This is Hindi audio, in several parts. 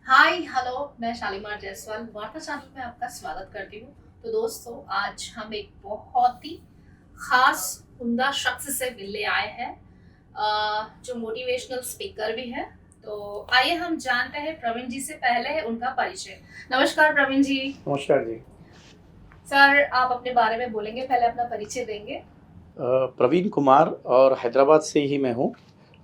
हाय हेलो, मैं शालीमार जायसवाल वार्ता चैनल में आपका स्वागत करती हूँ। तो दोस्तों, आज हम एक बहुत ही खास उम्दा शख्स से मिलने आए हैं, जो मोटिवेशनल स्पीकर भी है। तो आइए हम जानते हैं प्रवीण जी से पहले उनका परिचय। नमस्कार प्रवीण जी। नमस्कार जी। सर, आप अपने बारे में बोलेंगे, पहले अपना परिचय देंगे। प्रवीण कुमार और हैदराबाद से ही मैं हूँ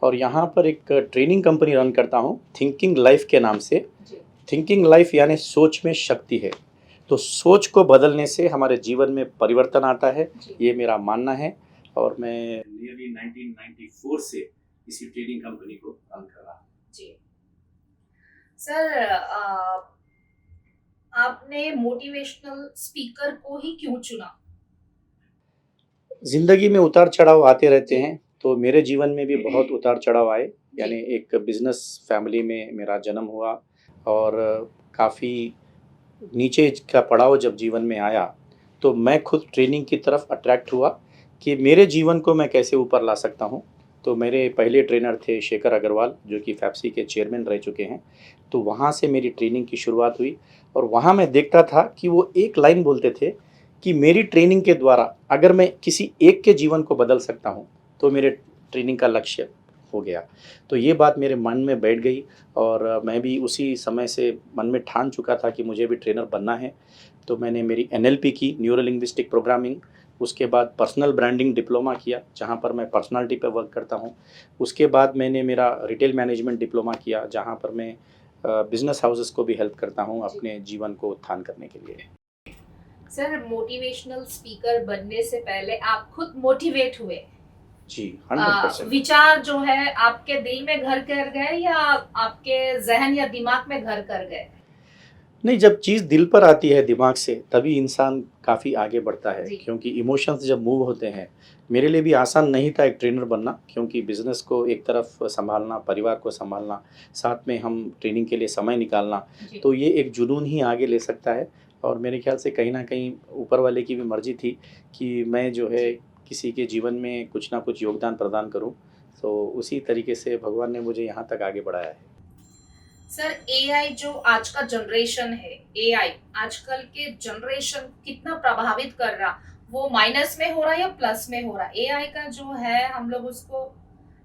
और यहाँ पर एक ट्रेनिंग कंपनी रन करता हूँ थिंकिंग लाइफ के नाम से। जी। थिंकिंग लाइफ यानी सोच में शक्ति है। तो सोच को बदलने से हमारे जीवन में परिवर्तन आता है, जी। ये मेरा मानना है। और मैं नियरली 1994 से इसी ट्रेनिंग कंपनी को रन कर रहा हूँ। जी। सर, आपने मोटिवेशनल स्पीकर को ही क्यों चुना? ज़िंदगी में उतार चढ़ाव आते रहते जी। हैं, तो मेरे जीवन में भी बहुत उतार चढ़ाव आए। जी। यानी एक बिजनेस फैमिली में मेरा जन्म हुआ और काफ़ी नीचे का पड़ाव जब जीवन में आया, तो मैं खुद ट्रेनिंग की तरफ अट्रैक्ट हुआ कि मेरे जीवन को मैं कैसे ऊपर ला सकता हूँ। तो मेरे पहले ट्रेनर थे शेखर अग्रवाल, जो कि फैप्सी के चेयरमैन रह चुके हैं। तो वहाँ से मेरी ट्रेनिंग की शुरुआत हुई और वहाँ मैं देखता था कि वो एक लाइन बोलते थे कि मेरी ट्रेनिंग के द्वारा अगर मैं किसी एक के जीवन को बदल सकता हूँ, तो मेरे ट्रेनिंग का लक्ष्य हो गया। तो ये बात मेरे मन में बैठ गई और मैं भी उसी समय से मन में ठान चुका था कि मुझे भी ट्रेनर बनना है। तो मैंने मेरी एनएलपी की, न्यूरो लिंग्विस्टिक प्रोग्रामिंग। उसके बाद पर्सनल ब्रांडिंग डिप्लोमा किया, जहाँ पर मैं पर्सनालिटी पे वर्क करता हूँ। उसके बाद मैंने मेरा रिटेल मैनेजमेंट डिप्लोमा किया, जहाँ पर मैं बिजनेस हाउसेस को भी हेल्प करता हूँ जी। अपने जीवन को उत्थान करने के लिए। सर, मोटिवेशनल स्पीकर बनने से पहले आप खुद मोटिवेट हुए? जी, 100%। विचार जो है आपके दिल में घर कर गए या आपके जहन या दिमाग में घर कर गए? नहीं, जब चीज़ दिल पर आती है दिमाग से, तभी इंसान काफ़ी आगे बढ़ता है, जी। क्योंकि इमोशंस जब मूव होते हैं। मेरे लिए भी आसान नहीं था एक ट्रेनर बनना, क्योंकि बिज़नेस को एक तरफ सँभालना, परिवार को सँभालना, साथ में हम ट्रेनिंग के लिए समय निकालना, जी। तो ये एक जुनून ही आगे ले सकता है। और मेरे ख़्याल से कहीं न कहीं ऊपर वाले की भी मर्ज़ी थी कि मैं जो है जी। किसी के जीवन में कुछ ना कुछ योगदान प्रदान करूँ। तो उसी तरीके से भगवान ने मुझे यहाँ तक आगे बढ़ाया है। सर, एआई जो आज का जनरेशन है, एआई आजकल के जनरेशन कितना प्रभावित कर रहा, वो माइनस में हो रहा है या प्लस में हो रहा? एआई का जो है, हम लोग उसको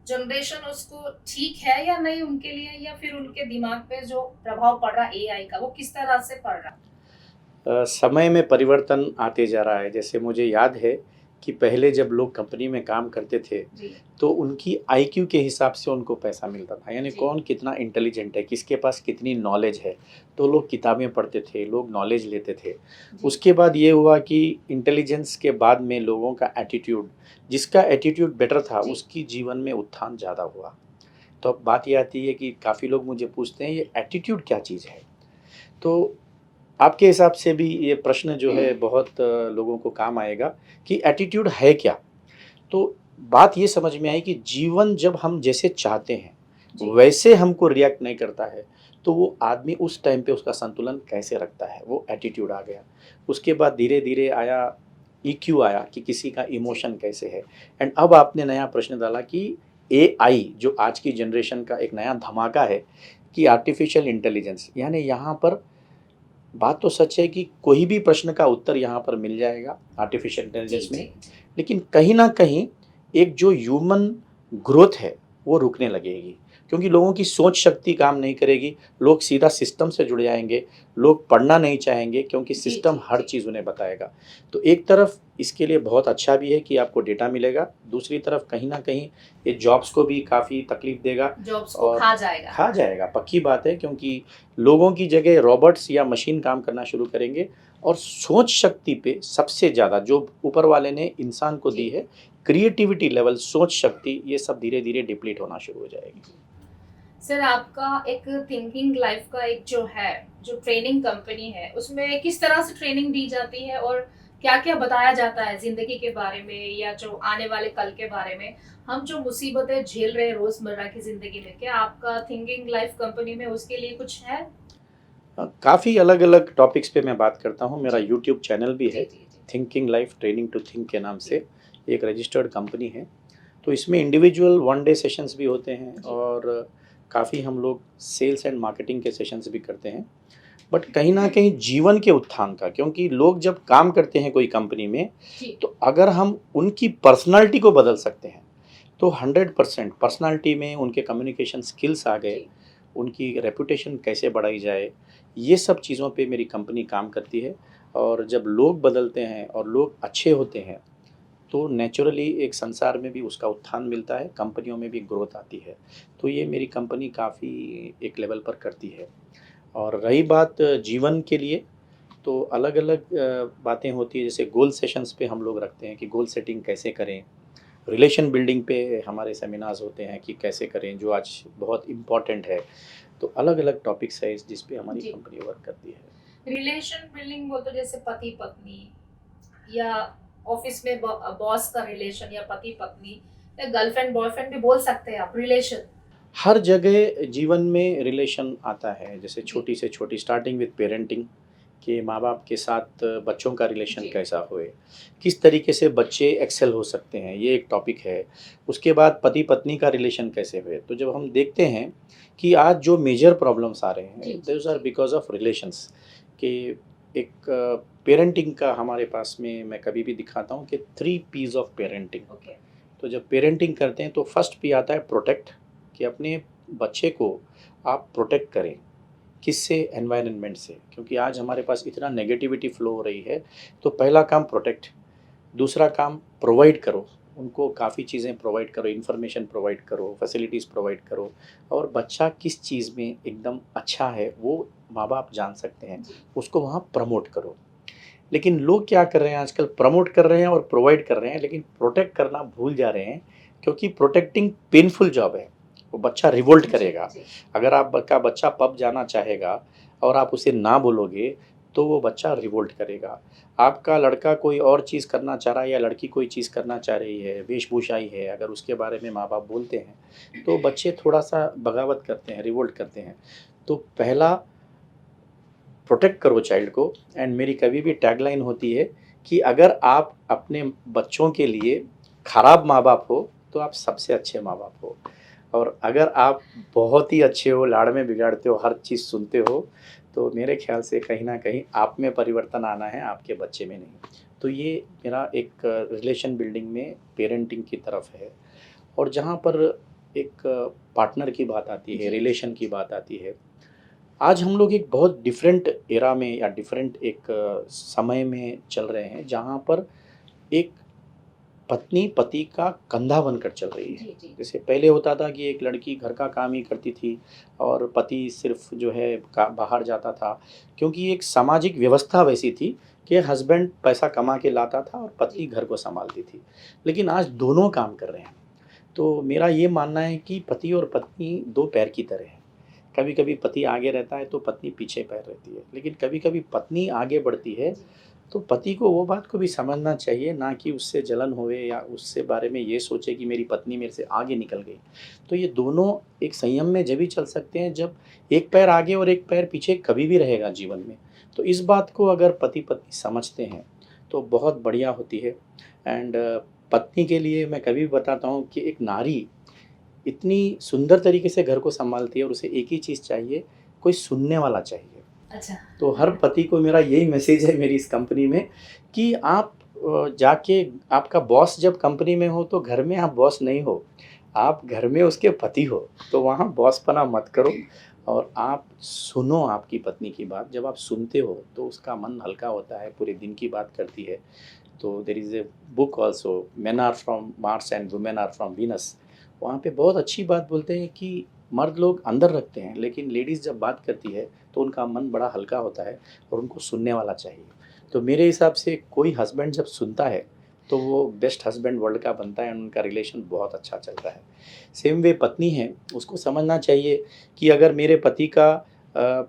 जनरेशन उसको ठीक है या नहीं उनके लिए, या फिर उनके दिमाग पे जो प्रभाव पड़ रहा एआई का, वो किस तरह से पड़ रहा? समय में परिवर्तन आते जा रहा है। जैसे मुझे याद है कि पहले जब लोग कंपनी में काम करते थे, जी। तो उनकी आईक्यू के हिसाब से उनको पैसा मिलता था। यानी जी। कौन कितना इंटेलिजेंट है, किसके पास कितनी नॉलेज है। तो लोग किताबें पढ़ते थे, लोग नॉलेज लेते थे। जी। उसके बाद ये हुआ कि इंटेलिजेंस के बाद में लोगों का एटीट्यूड, जिसका एटीट्यूड बेटर था, जी। उसकी जीवन में उत्थान ज़्यादा हुआ। तो अब बात ये आती है कि काफ़ी लोग मुझे पूछते हैं, ये एटीट्यूड क्या चीज़ है? तो आपके हिसाब से भी ये प्रश्न जो है बहुत लोगों को काम आएगा कि एटीट्यूड है क्या? तो बात ये समझ में आई कि जीवन जब हम जैसे चाहते हैं, जी। वैसे हमको रिएक्ट नहीं करता है, तो वो आदमी उस टाइम पे उसका संतुलन कैसे रखता है, वो एटीट्यूड आ गया। उसके बाद धीरे-धीरे आया ईक्यू आया कि किसी का जी। इमोशन कैसे है। एंड अब आपने नया प्रश्न डाला कि एआई जो आज की जनरेशन का एक नया धमाका है कि आर्टिफ़िशियल इंटेलिजेंस, यानी यहाँ पर बात तो सच है कि कोई भी प्रश्न का उत्तर यहाँ पर मिल जाएगा आर्टिफिशियल जी। इंटेलिजेंस में। जी। लेकिन कहीं न कहीं एक जो ह्यूमन ग्रोथ है, वो रुकने लगेगी, क्योंकि लोगों की सोच शक्ति काम नहीं करेगी, लोग सीधा सिस्टम से जुड़ जाएँगे, लोग पढ़ना नहीं चाहेंगे क्योंकि जी। सिस्टम जी। हर जी। चीज़ उन्हें बताएगा। तो एक तरफ इसके लिए बहुत अच्छा भी है कि आपको डेटा मिलेगा, दूसरी तरफ कहीं न कहीं ये जॉब्स को भी काफ़ी तकलीफ देगा जॉब्स को और खा जाएगा। खा जाएगा, पक्की बात है, क्योंकि लोगों की जगह रोबोट्स या मशीन काम करना शुरू करेंगे और सोच शक्ति पे सबसे ज़्यादा जो ऊपर वाले ने इंसान को दी जी। है, क्रिएटिविटी लेवल, सोच शक्ति, ये सब धीरे-धीरे डिप्लीट होना शुरू हो जाएगी। जी। सर, आपका एक थिंकिंग लाइफ का एक जो है, जो ट्रेनिंग कंपनी है, उसमें किस तरह से ट्रेनिंग दी जाती है और क्या-क्या बताया जाता है ज़िंदगी के बारे में या जो आने वाले कल के बारे में? हम जो मुसीबतें झेल रहे हैं रोज़मर्रा की ज़िंदगी में, क्या आपका थिंकिंग लाइफ कंपनी में उसके लिए कुछ है? काफ़ी अलग-अलग टॉपिक्स पे मैं बात करता हूँ, मेरा जी। यूट्यूब चैनल भी जी। है, जी। जी। Thinking life training to think के नाम जी। से, एक रजिस्टर्ड कंपनी है। तो इसमें इंडिविजुअल वन डे सेशंस भी होते हैं जी। और काफ़ी हम लोग सेल्स एंड मार्केटिंग के सेशंस भी करते हैं, बट कहीं ना कहीं जीवन के उत्थान का, क्योंकि लोग जब काम करते हैं कोई कंपनी में, जी तो अगर हम उनकी पर्सनालिटी को बदल सकते हैं तो 100% पर्सनालिटी में उनके कम्युनिकेशन स्किल्स आ गए, जी उनकी रेपुटेशन कैसे बढ़ाई जाए, ये सब चीज़ों पे मेरी कंपनी काम करती है। और जब लोग बदलते हैं और लोग अच्छे होते हैं तो नेचुरली एक संसार में भी उसका उत्थान मिलता है, कंपनियों में भी ग्रोथ आती है। तो ये मेरी कंपनी काफ़ी एक लेवल पर करती है। और रही बात जीवन के लिए, तो अलग-अलग बातें होती हैं, जैसे गोल सेशंस पे हम लोग रखते हैं कि गोल सेटिंग कैसे करें, रिलेशन बिल्डिंग पे हमारे सेमिनार्स होते हैं कि कैसे करें, जो आज बहुत इम्पोर्टेंट है। तो अलग-अलग टॉपिक्स है जिस पे हमारी जी कंपनी वर्क करती है। रिलेशन बिल्डिंग बोल तो जैसे पति पत्नी या ऑफिस में बॉस का रिलेशन या पति पत्नी या गर्लफ्रेंड बॉयफ्रेंड भी बोल सकते हैं आप रिलेशन। हर जगह जीवन में रिलेशन आता है, जैसे जी छोटी से छोटी स्टार्टिंग विद पेरेंटिंग, कि माँ-बाप के साथ बच्चों का रिलेशन जी कैसा होए, किस तरीके से बच्चे एक्सेल हो सकते हैं, ये एक टॉपिक है। उसके बाद पति-पत्नी का रिलेशन कैसे हुए, तो जब हम देखते हैं कि आज जो मेजर प्रॉब्लम्स आ रहे जी हैं, जी दोज़ आर जी बिकॉज़ ऑफ रिलेशंस। कि एक पेरेंटिंग का हमारे पास में मैं कभी भी दिखाता हूँ कि 3 पीस ऑफ पेरेंटिंग। ओके तो जब पेरेंटिंग करते हैं तो फर्स्ट पी आता है प्रोटेक्ट, कि अपने बच्चे को आप प्रोटेक्ट करें। किससे? एनवायरनमेंट से, क्योंकि आज हमारे पास इतना नेगेटिविटी फ्लो हो रही है। तो पहला काम प्रोटेक्ट, दूसरा काम प्रोवाइड करो, उनको काफ़ी चीज़ें प्रोवाइड करो, इन्फॉर्मेशन प्रोवाइड करो, फैसिलिटीज़ प्रोवाइड करो। और बच्चा किस चीज़ में एकदम अच्छा है वो माँ बाप जान सकते हैं, जी उसको वहाँ प्रमोट करो। लेकिन लोग क्या कर रहे हैं आजकल, प्रमोट कर रहे हैं और प्रोवाइड कर रहे हैं, लेकिन प्रोटेक्ट करना भूल जा रहे हैं, क्योंकि प्रोटेक्टिंग पेनफुल जॉब है। वो बच्चा रिवोल्ट जी करेगा। जी अगर आपका बच्चा पब जाना चाहेगा और आप उसे ना बोलोगे, तो वो बच्चा रिवोल्ट करेगा। आपका लड़का कोई और चीज़ करना चाह रहा है या लड़की कोई चीज़ करना चाह रही है, वेशभूषा ही है, अगर उसके बारे में माँ-बाप बोलते हैं, तो बच्चे थोड़ा-सा बगावत करते हैं, रिवोल्ट करते हैं। तो पहला प्रोटेक्ट करो चाइल्ड को। एंड मेरी कभी भी टैगलाइन होती है कि अगर आप अपने बच्चों के लिए खराब माँ-बाप हो, तो आप सबसे अच्छे माँ-बाप हो। और अगर आप बहुत ही अच्छे हो, लाड़ में बिगाड़ते हो, हर चीज़ सुनते हो, तो मेरे ख़्याल से कहीं न कहीं आप में परिवर्तन आना है, आपके बच्चे में नहीं। तो ये मेरा एक रिलेशन बिल्डिंग में पेरेंटिंग की तरफ है। और जहाँ पर एक पार्टनर की बात आती है, जी जी रिलेशन की बात आती है, आज हम लोग एक बहुत डिफरेंट एरा में या डिफरेंट एक समय में चल रहे हैं, जहाँ पर एक पत्नी पति का कंधा बनकर चल रही है। जी जी जैसे पहले होता था कि एक लड़की घर का काम ही करती थी और पति सिर्फ जो है बाहर जाता था, क्योंकि एक सामाजिक व्यवस्था वैसी थी कि हस्बैंड पैसा कमा के लाता था और पत्नी जी घर को संभालती थी। लेकिन आज दोनों काम कर रहे हैं। तो मेरा ये मानना है कि पति और पत्नी दो पैर की तरह हैं। कभी-कभी पति आगे रहता है तो पत्नी पीछे पैर रहती है। लेकिन कभी-कभी पत्नी आगे बढ़ती है, जी तो पति को वो बात को भी समझना चाहिए, ना कि उससे जलन होवे या उससे बारे में ये सोचे कि मेरी पत्नी मेरे से आगे निकल गई। तो ये दोनों एक संयम में जभी चल सकते हैं जब एक पैर आगे और एक पैर पीछे कभी भी रहेगा जीवन में। तो इस बात को अगर पति-पत्नी समझते हैं, तो बहुत बढ़िया होती है। एंड पत्नी के लिए मैं कभी भी बताता हूँ कि एक नारी इतनी सुंदर तरीके से घर को सँभालती है और उसे एक ही चीज़ चाहिए, कोई सुनने वाला चाहिए। अच्छा तो हर पति को मेरा यही मैसेज है मेरी इस कंपनी में, कि आप जाके, आपका बॉस जब कंपनी में हो तो घर में आप बॉस नहीं हो, आप घर में उसके पति हो। तो वहाँ बॉसपना मत करो और आप सुनो आपकी पत्नी की बात। जब आप सुनते हो तो उसका मन हल्का होता है, पूरे दिन की बात करती है। तो there is a book also, men are from Mars and women are from Venus. वहाँ पे बहुत अच्छी बात बोलते हैं कि मर्द लोग अंदर रखते हैं, लेकिन लेडीज़ जब बात करती है तो उनका मन बड़ा हल्का होता है और उनको सुनने वाला चाहिए। तो मेरे हिसाब से कोई हस्बैंड जब सुनता है तो वो बेस्ट हस्बैंड वर्ल्ड का बनता है और उनका रिलेशन बहुत अच्छा चलता है। सेम वे पत्नी है, उसको समझना चाहिए कि अगर मेरे पति का अ,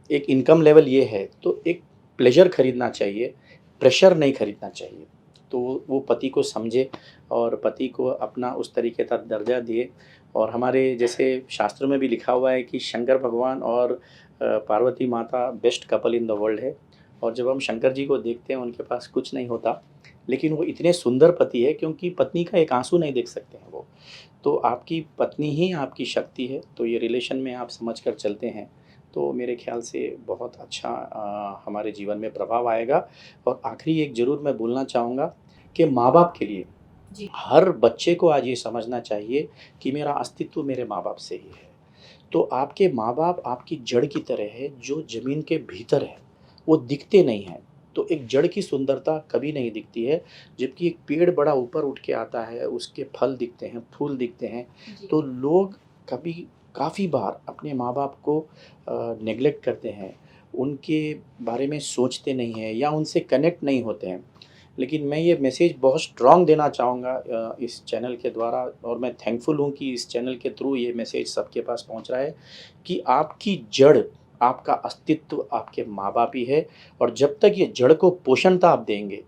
एक इनकम लेवल ये है, तो एक प्लेज़र खरीदना चाहिए, प्रेशर नहीं खरीदना चाहिए। तो वो पति को समझे और पति को अपना उस तरीके का दर्जा दिए। और हमारे जैसे शास्त्रों में भी लिखा हुआ है कि शंकर भगवान और पार्वती माता best couple in the world है। और जब हम शंकर जी को देखते हैं, उनके पास कुछ नहीं होता, लेकिन वो इतने सुंदर पति है क्योंकि पत्नी का एक आँसू नहीं देख सकते हैं वो। तो आपकी पत्नी ही आपकी शक्ति है, तो ये रिलेशन में आप समझ कर चलते हैं, तो मेरे ख़्याल से बहुत अच्छा हमारे जीवन में प्रभाव आएगा। और आखिरी एक ज़रूर मैं बोलना चाहूँगा कि माँ-बाप के लिए जी, हर बच्चे को आज ये समझना चाहिए कि मेरा अस्तित्व मेरे माँ-बाप से ही है। तो आपके माँ-बाप आपकी जड़ की तरह है जो ज़मीन के भीतर है, वो दिखते नहीं हैं। तो एक जड़ की सुंदरता कभी नहीं दिखती है, जबकि एक पेड़ बड़ा ऊपर उठ के आता है, उसके फल दिखते हैं, फूल दिखते हैं। जी, तो लोग कभी काफ़ी बार अपने माँ-बाप को नेग्लेक्ट करते हैं, उनके बारे में सोचते नहीं हैं या उनसे कनेक्ट नहीं होते हैं। लेकिन मैं ये मैसेज बहुत स्ट्रॉन्ग देना चाहूँगा इस चैनल के द्वारा, और मैं थैंकफुल हूँ कि इस चैनल के थ्रू ये मैसेज सबके पास पहुँच रहा है कि आपकी जड़, आपका अस्तित्व आपके माँ-बाप ही है। और जब तक ये जड़ को पोषणता आप देंगे,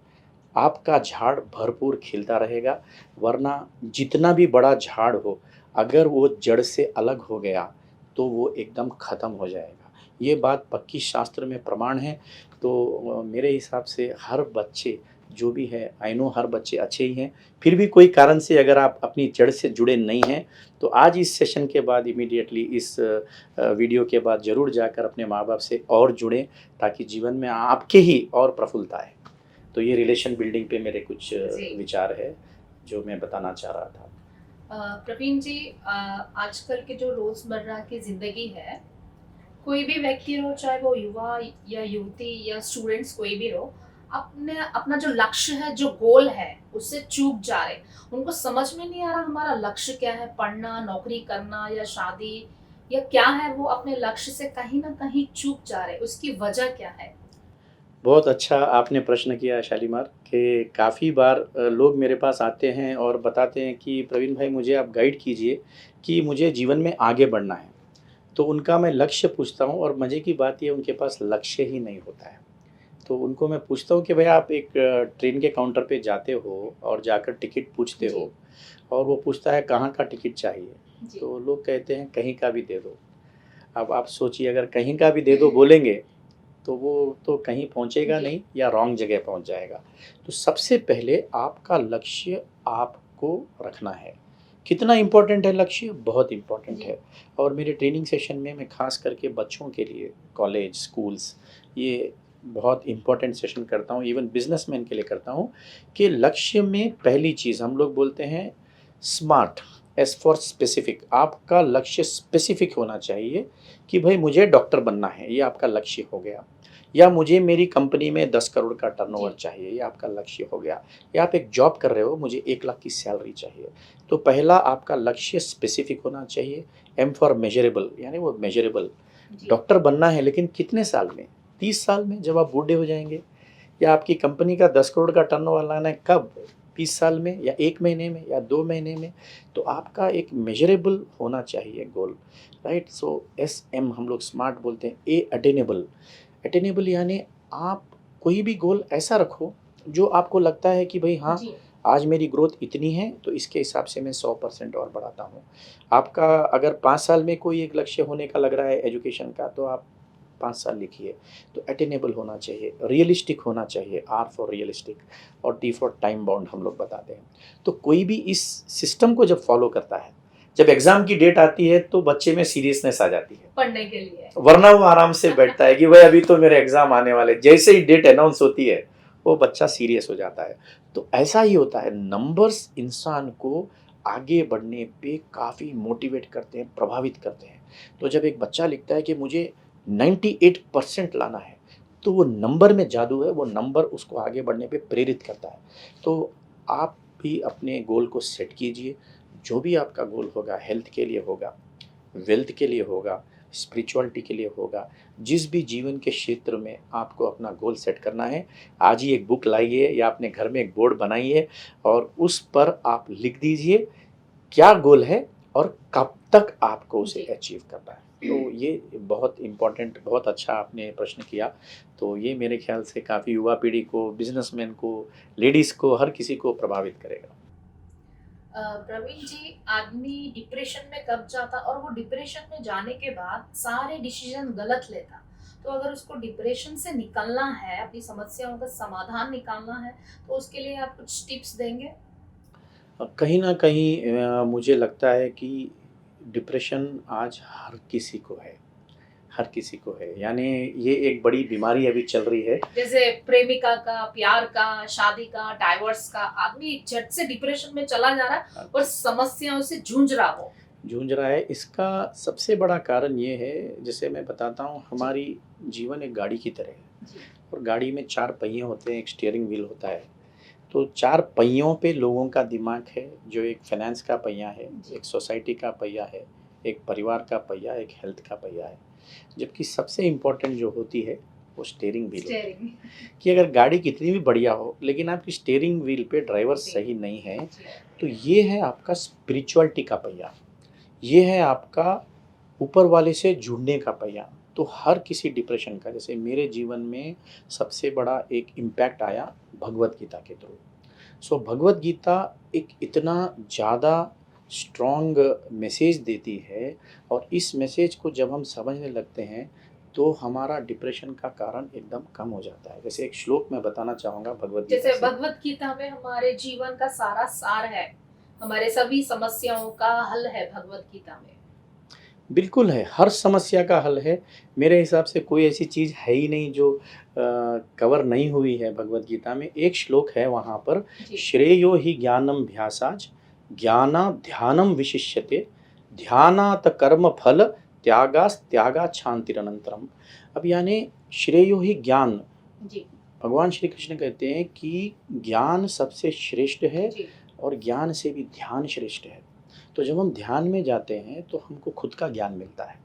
आपका झाड़ भरपूर खिलता रहेगा। वरना जितना भी बड़ा झाड़ हो, अगर वो जड़ से अलग हो गया, तो वो एकदम ख़त्म हो जाएगा। ये बात पक्की शास्त्र में प्रमाण है। तो मेरे हिसाब से हर बच्चे जो भी है, आई नो हर बच्चे अच्छे ही हैं, फिर भी कोई कारण से अगर आप अपनी जड़ से जुड़े नहीं हैं, तो आज इस सेशन के बाद इमीडिएटली इस वीडियो के बाद ज़रूर जाकर अपने माँ-बाप से और जुड़ें, ताकि जीवन में आपके ही और प्रफुल्लता आए। तो ये रिलेशन बिल्डिंग पे मेरे कुछ जी। विचार है, जो मैं बताना चाह रहा था। प्रवीण जी, आजकल के जो रोज़मर्रा की ज़िंदगी है, कोई भी व्यक्ति हो, चाहे वो युवा या युवती या स्टूडेंट्स कोई भी हो, अपने अपना जो लक्ष्य है, जो गोल है, उससे चूक जा रहे। उनको समझ में नहीं आ रहा हमारा लक्ष्य क्या है, पढ़ना, नौकरी करना या शादी या क्या है, वो अपने लक्ष्य से कहीं न कहीं चूक जा रहे। उसकी वजह क्या है? बहुत अच्छा आपने प्रश्न किया शालीमार, कि काफ़ी बार लोग मेरे पास आते हैं और बताते हैं कि प्रवीण भाई मुझे आप गाइड कीजिए कि मुझे जीवन में आगे बढ़ना है। तो उनका मैं लक्ष्य पूछता हूँ, और मज़े की बात ये उनके पास लक्ष्य ही नहीं होता है। तो उनको मैं पूछता हूँ कि भई आप एक ट्रेन के काउंटर पे जाते हो और जाकर टिकट पूछते जी, हो, और वो पूछता है कहाँ का टिकट चाहिए? जी। तो लोग कहते हैं कहीं का भी दे दो। अब आप सोचिए, अगर कहीं का भी दे दो बोलेंगे, तो वो तो कहीं पहुँचेगा जी, नहीं या रॉन्ग जगह पहुँच जाएगा। तो सबसे पहले आपका लक्ष्य आपको रखना है। कितना इम्पोर्टेंट है लक्ष्य? बहुत इम्पोर्टेंट जी, है। और मेरे ट्रेनिंग सेशन में मैं ख़ास करके बच्चों के लिए, कॉलेज, स्कूल्स, ये बहुत इम्पोर्टेंट सेशन करता हूँ, इवन बिज़नेसमैन के लिए करता हूँ, कि लक्ष्य में पहली चीज़ हम लोग बोलते हैं स्मार्ट, एस फॉर स्पेसिफिक। आपका लक्ष्य स्पेसिफिक होना चाहिए कि भई मुझे डॉक्टर बनना है, ये आपका लक्ष्य हो गया। या मुझे मेरी कंपनी में 10 करोड़ का टर्नओवर जी, चाहिए, ये आपका लक्ष्य हो गया। या आप एक जॉब कर रहे हो, मुझे 1 लाख की सैलरी चाहिए। तो पहला आपका लक्ष्य स्पेसिफिक होना चाहिए। एम फॉर मेज़रेबल, यानी वो मेज़रेबल। जी, डॉक्टर बनना है, लेकिन कितने साल में? 30 साल में, जब आप बूढ़े हो जाएँगे? या आपकी कंपनी का 10 करोड़ का टर्नओवर लाना है कब? 30 साल में, या 1 महीने में, या 2 महीने में? तो आपका एक मेज़रेबल होना चाहिए गोल, राइट? सो एसएम हम लोग स्मार्ट बोलते हैं। ए अटेनेबल। अटेनेबल यानी आप कोई भी गोल ऐसा रखो जो आपको लगता है कि भई हाँ, जी, आज मेरी ग्रोथ इतनी है, तो इसके हिसाब से मैं 100% और बढ़ाता हूँ। आपका अगर 5 साल में कोई एक लक्ष्य होने का लग रहा है एजुकेशन का, तो आप 5 साल लिखिए। तो अटेनेबल होना चाहिए, रियलिस्टिक होना चाहिए, आर फॉर रियलिस्टिक, और टी फॉर टाइम बाउंड हम लोग बताते हैं। तो कोई भी इस सिस्टम को जब फॉलो करता है, जब एग्ज़ाम की डेट आती है, तो बच्चे में सीरियसनेस आ जाती है। पढ़ने के लिए। वरना वो आराम से बैठता है कि भाई अभी तो मेरे एग्ज़ाम आने वाले। जैसे ही डेट अनाउंस होती है, वो बच्चा सीरियस हो जाता है। तो ऐसा ही होता है, नंबर्स इंसान को आगे बढ़ने पे काफ़ी मोटिवेट करते हैं, प्रभावित करते हैं। तो जब एक बच्चा लिखता है कि मुझे 98% लाना है, तो वो नंबर में जादू है, वो नंबर उसको आगे बढ़ने पे प्रेरित करता है। तो आप भी अपने गोल को सेट कीजिए। जो भी आपका गोल होगा, हेल्थ के लिए होगा, वेल्थ के लिए होगा, स्पिरिचुअलिटी के लिए होगा, जिस भी जीवन के क्षेत्र में आपको अपना गोल सेट करना है, आज ही एक बुक लाइए या अपने घर में एक बोर्ड बनाइए, और उस पर आप लिख दीजिए क्या गोल है और कब तक आपको उसे जी। अचीव करना है। तो ये बहुत इम्पोर्टेंट, बहुत अच्छा आपने प्रश्न किया। तो ये मेरे ख्याल से काफ़ी युवा पीढ़ी को, बिज़नेसमैन को, लेडीज़ को, हर किसी को प्रभावित करेगा। प्रवीण जी, आदमी डिप्रेशन में कब जाता और वो डिप्रेशन में जाने के बाद सारे डिसीजन गलत लेता, तो अगर उसको डिप्रेशन से निकलना है, अपनी समस्याओं का समाधान निकालना है, तो उसके लिए आप कुछ टिप्स देंगे? कहीं न कहीं मुझे लगता है कि डिप्रेशन आज हर किसी को है, हर किसी को है। यानी ये एक बड़ी बीमारी अभी चल रही है। जैसे प्रेमिका का, प्यार का, शादी का, डाइवोर्स का, आदमी झट से डिप्रेशन में चला जा रहा है और समस्याओं से जूझ रहा हो। जूझ रहा है, इसका सबसे बड़ा कारण ये है, जैसे मैं बताता हूँ, जी, हमारी जीवन एक गाड़ी की तरह है जी, और गाड़ी में 4 पहिए होते हैं, एक स्टीयरिंग व्हील होता है। तो 4 पहियों पे लोगों का दिमाग है, जो एक फाइनेंस का पहिया है, जी, एक सोसाइटी का पहिया है, एक परिवार का पहिया, एक हेल्थ का पहिया है। जबकि सबसे इम्पोर्टेंट जो होती है, वो स्टीयरिंग व्हील होती है। स्टीयरिंग। कि अगर गाड़ी कितनी भी बढ़िया हो, लेकिन आपकी स्टीयरिंग व्हील पे ड्राइवर जी, सही नहीं है, जी, तो ये है आपका स्पिरिचुअलिटी का पहिया। ये है आपका ऊपर वाले से जुड़ने का पहिया। तो हर किसी डिप्रेशन का, जैसे मेरे जीवन में सबसे बड़ा एक इम्पैक्ट आया भगवद गीता के थ्रू। सो भगवद गीता एक इतना ज़्यादा स्ट्रॉन्ग मैसेज देती है, और इस मैसेज को जब हम समझने लगते हैं, तो हमारा डिप्रेशन का कारण एकदम कम हो जाता है। जैसे एक श्लोक मैं बताना चाहूँगा भगवद गीता जैसे से। भगवत गीता में हमारे जीवन का सारा सार है, हमारे सभी समस्याओं का हल है भगवत गीता में। बिल्कुल है, हर समस्या का हल है। मेरे हिसाब से कोई ऐसी चीज़ है ही नहीं जो कवर नहीं हुई है भगवद गीता में। एक श्लोक है वहाँ पर, जी, श्रेयो हि ज्ञानमभ्यासाच् ज्ञानाध्यानं विशिष्यते ध्यानात् कर्मफल त्यागात् शान्तिरनन्तरम्। अब यानी श्रेयो हि ज्ञान, जी, भगवान श्री कृष्ण कहते हैं कि ज्ञान सबसे श्रेष्ठ है, जी, और ज्ञान से भी ध्यान श्रेष्ठ है। तो जब हम ध्यान में जाते हैं तो हमको खुद का ज्ञान मिलता है।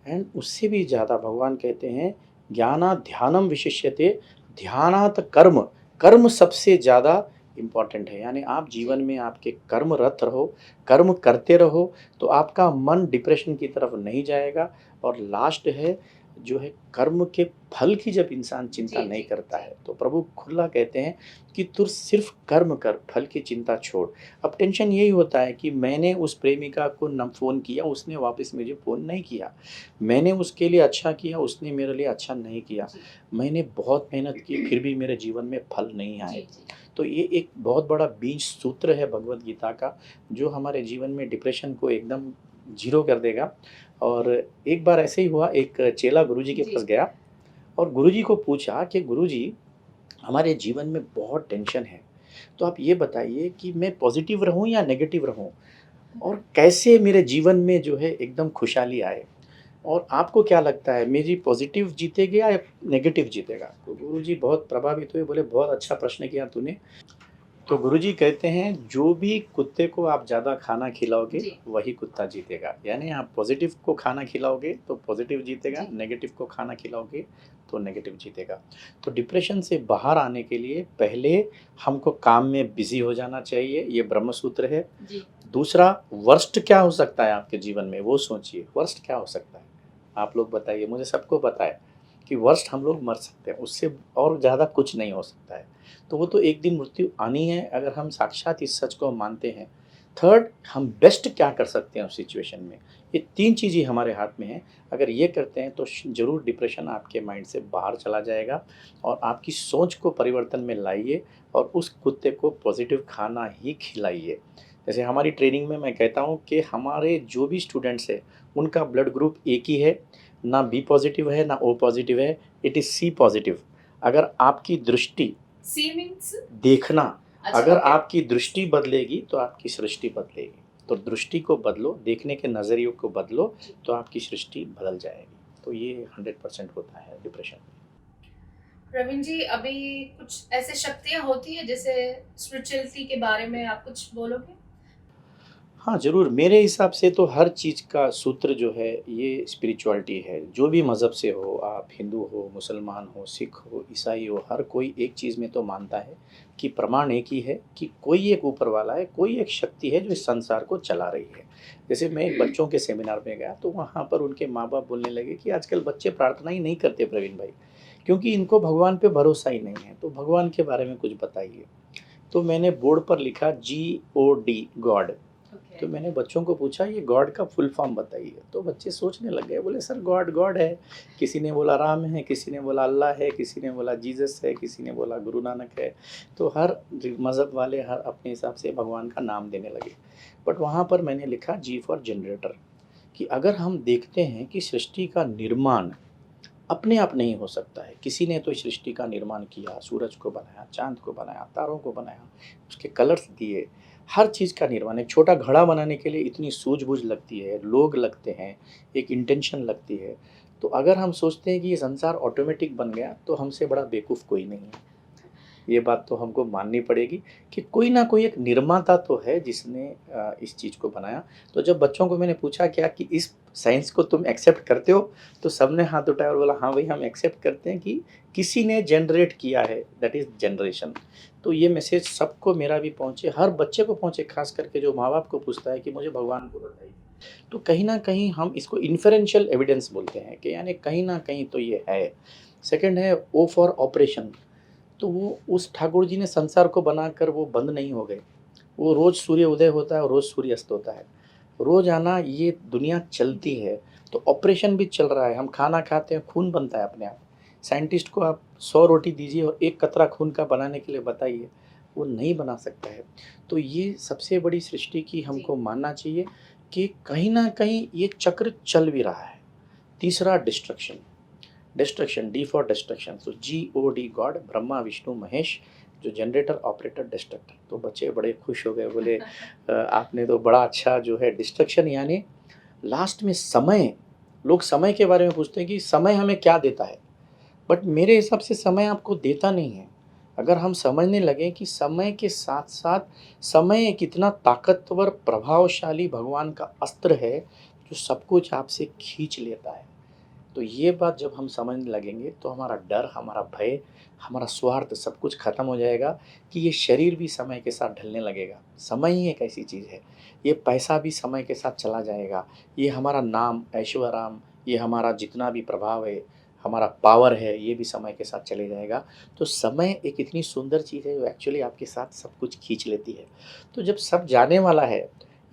एंड उससे भी ज़्यादा भगवान कहते हैं, ज्ञानात् ध्यानं विशिष्यते ध्यानात् कर्म। कर्म सबसे ज़्यादा इम्पोर्टेंट है। यानी आप जी, जीवन में आपके कर्मरत रहो, कर्म करते रहो, तो आपका मन डिप्रेशन की तरफ नहीं जाएगा। और लास्ट है, जो है कर्म के फल की जब इंसान चिंता जी, नहीं जी, करता जी, है, तो प्रभु खुला कहते हैं कि तू सिर्फ कर्म कर, फल की चिंता छोड़। अब टेंशन यही होता है कि मैंने उस प्रेमिका को न फ़ोन किया, उसने वापस मुझे फ़ोन नहीं किया। मैंने उसके लिए अच्छा किया, उसने मेरे लिए अच्छा नहीं किया। जी, मैंने बहुत मेहनत की, फिर भी मेरे जीवन में फल नहीं आए। जी, जी, तो ये एक बहुत बड़ा बीज सूत्र है भगवद गीता का, जो हमारे जीवन में डिप्रेशन को एकदम ज़ीरो कर देगा। और एक बार ऐसे ही हुआ, एक चेला गुरुजी के जी, पास गया और गुरुजी को पूछा कि गुरुजी, हमारे जीवन में बहुत टेंशन है, तो आप ये बताइए कि मैं पॉज़िटिव रहूँ या नेगेटिव रहूँ? और कैसे मेरे जीवन में जो है एकदम खुशहाली आए? और आपको क्या लगता है, मेरी पॉज़िटिव जीतेगा या नेगेटिव जीतेगा? तो गुरुजी बहुत प्रभावित हुए, बोले बहुत अच्छा प्रश्न किया तूने। तो गुरुजी कहते हैं, जो भी कुत्ते को आप ज़्यादा खाना खिलाओगे, जी, वही कुत्ता जीतेगा। यानी आप पॉज़िटिव को खाना खिलाओगे तो पॉज़िटिव जीतेगा, जी, नेगेटिव को खाना खिलाओगे तो नेगेटिव जीतेगा। तो डिप्रेशन से बाहर आने के लिए पहले हमको काम में बिज़ी हो जाना चाहिए, ये ब्रह्म सूत्र है। जी, दूसरा, वर्स्ट क्या हो सकता है आपके जीवन में, वो सोचिए, वर्स्ट क्या हो सकता है? आप लोग बताइए, मुझे सबको पता है कि वर्स्ट हम लोग मर सकते हैं, उससे और ज़्यादा कुछ नहीं हो सकता है। तो वो तो एक दिन मृत्यु आनी है, अगर हम साक्षात इस सच को मानते हैं। थर्ड, हम बेस्ट क्या कर सकते हैं उस सिचुएशन में, ये 3 चीज़ें हमारे हाथ में हैं। अगर ये करते हैं तो ज़रूर डिप्रेशन आपके माइंड से बाहर चला जाएगा, और आपकी सोच को परिवर्तन में लाइए, और उस कुत्ते को पॉज़िटिव खाना ही खिलाइए। जैसे हमारी ट्रेनिंग में मैं कहता हूँ कि हमारे जो भी स्टूडेंट्स हैं, उनका ब्लड ग्रुप एक ही है, ना बी पॉज़िटिव है, ना ओ पॉज़िटिव है, इट इज़ सी पॉज़िटिव। अगर आपकी दृष्टि सी मीन्स? देखना, अच्छा, अगर ओके। आपकी दृष्टि बदलेगी तो आपकी सृष्टि बदलेगी। तो दृष्टि को बदलो, देखने के नज़रिए को बदलो, जी, तो आपकी सृष्टि बदल जाएगी। तो ये 100% होता है डिप्रेशन में। प्रवीण जी, अभी कुछ ऐसे शक्तियाँ होती हैं जैसे स्पिरिचुअलिटी के बारे में आप कुछ बोलोगे? हाँ, ज़रूर। मेरे हिसाब से तो हर चीज़ का सूत्र जो है, ये स्पिरिचुअलिटी है। जो भी मज़हब से हो, आप हिंदू हो, मुसलमान हो, सिख हो, ईसाई हो, हर कोई एक चीज़ में तो मानता है कि प्रमाण एक ही है कि कोई एक ऊपर वाला है, कोई एक शक्ति है जो इस जी, संसार को चला रही है। जैसे मैं एक बच्चों के सेमिनार में गया, तो वहाँ पर उनके माँ-बाप बोलने लगे कि आजकल बच्चे प्रार्थना ही नहीं करते प्रवीण भाई, क्योंकि इनको भगवान पे भरोसा ही नहीं है। तो भगवान के बारे में कुछ बताइए। तो मैंने बोर्ड पर लिखा, G-O-D, गॉड। ओके। तो मैंने बच्चों को पूछा ये गॉड का फुल फॉर्म बताइए, तो बच्चे सोचने लग गए, बोले सर गॉड गॉड है। किसी ने बोला राम है, किसी ने बोला अल्लाह है, किसी ने बोला जीसस है, किसी ने बोला गुरु नानक है। तो हर मज़हब वाले हर अपने हिसाब से भगवान का नाम देने लगे। बट वहाँ पर मैंने लिखा जी फॉर जनरेटर, कि अगर हम देखते हैं कि सृष्टि का निर्माण अपने आप नहीं हो सकता है। किसी ने तो सृष्टि का निर्माण किया, सूरज को बनाया, चाँद को बनाया, तारों को बनाया, उसके कलर्स दिए, हर चीज़ का निर्माण। एक छोटा घड़ा बनाने के लिए इतनी सूझबूझ लगती है, लोग लगते हैं, एक इंटेंशन लगती है। तो अगर हम सोचते हैं कि ये संसार ऑटोमेटिक बन गया, तो हमसे बड़ा बेवकूफ़ कोई नहीं है। ये बात तो हमको माननी पड़ेगी कि कोई ना कोई एक निर्माता तो है जिसने इस चीज़ को बनाया। तो जब बच्चों को मैंने पूछा क्या कि इस साइंस को तुम एक्सेप्ट करते हो? तो सबने हाथ उठाया और बोला हाँ भाई हम एक्सेप्ट करते हैं कि किसी ने जनरेट किया है, दैट इज़ जनरेशन। तो ये मैसेज सबको मेरा भी पहुँचे, हर बच्चे को पहुँचे, ख़ास करके जो माँ-बाप को पूछता है कि मुझे भगवान को बताइए। तो कहीं न कहीं हम इसको इन्फेरेंशियल एविडेंस बोलते हैं कि यानी कहीं न कहीं तो ये है। सेकंड है ओ फॉर ऑपरेशन। तो वो उस ठाकुर जी ने संसार को बनाकर वो बंद नहीं हो गए। वो रोज़ सूर्य उदय होता है और रोज़ सूर्य अस्त होता है। रोज़ आना ये दुनिया चलती जी। है, तो ऑपरेशन भी चल रहा है। हम खाना खाते हैं, खून बनता है अपने आप। साइंटिस्ट को आप 100 रोटी दीजिए और 1 कतरा खून का बनाने के लिए बताइए, वो नहीं बना सकता है। तो ये सबसे बड़ी सृष्टि की जी। हमको मानना चाहिए कि कहीं न कहीं ये चक्र चल भी रहा है। तीसरा destruction. Destruction, D for destruction, तो G-O-D गॉड, ब्रह्मा, विष्णु, महेश, जो जनरेटर, ऑपरेटर, डिस्ट्रक्टर। तो बच्चे बड़े खुश हो गए, बोले आपने तो बड़ा अच्छा जो है डिस्ट्रक्शन यानी लास्ट में समय, लोग समय के बारे में पूछते हैं कि समय हमें क्या देता है? बट मेरे हिसाब से समय आपको देता नहीं है। अगर हम समझने लगें कि समय के साथ-साथ समय एक इतना ताकतवर, प्रभावशाली भगवान का अस्त्र है, जो सब कुछ आपसे खींच लेता है। तो ये बात जब हम समझने लगेंगे तो हमारा डर, हमारा भय, हमारा स्वार्थ सब कुछ खत्म हो जाएगा कि ये शरीर भी समय के साथ ढलने लगेगा। समय ही एक ऐसी चीज़ है, ये पैसा भी समय के साथ चला जाएगा, ये हमारा नाम, ऐशो-आराम, ये हमारा जितना भी प्रभाव है, हमारा पावर है, ये भी समय के साथ चले जाएगा। तो समय एक इतनी सुंदर चीज़ है जो एक्चुअली आपके साथ सब कुछ खींच लेती है। तो जब सब जाने वाला है,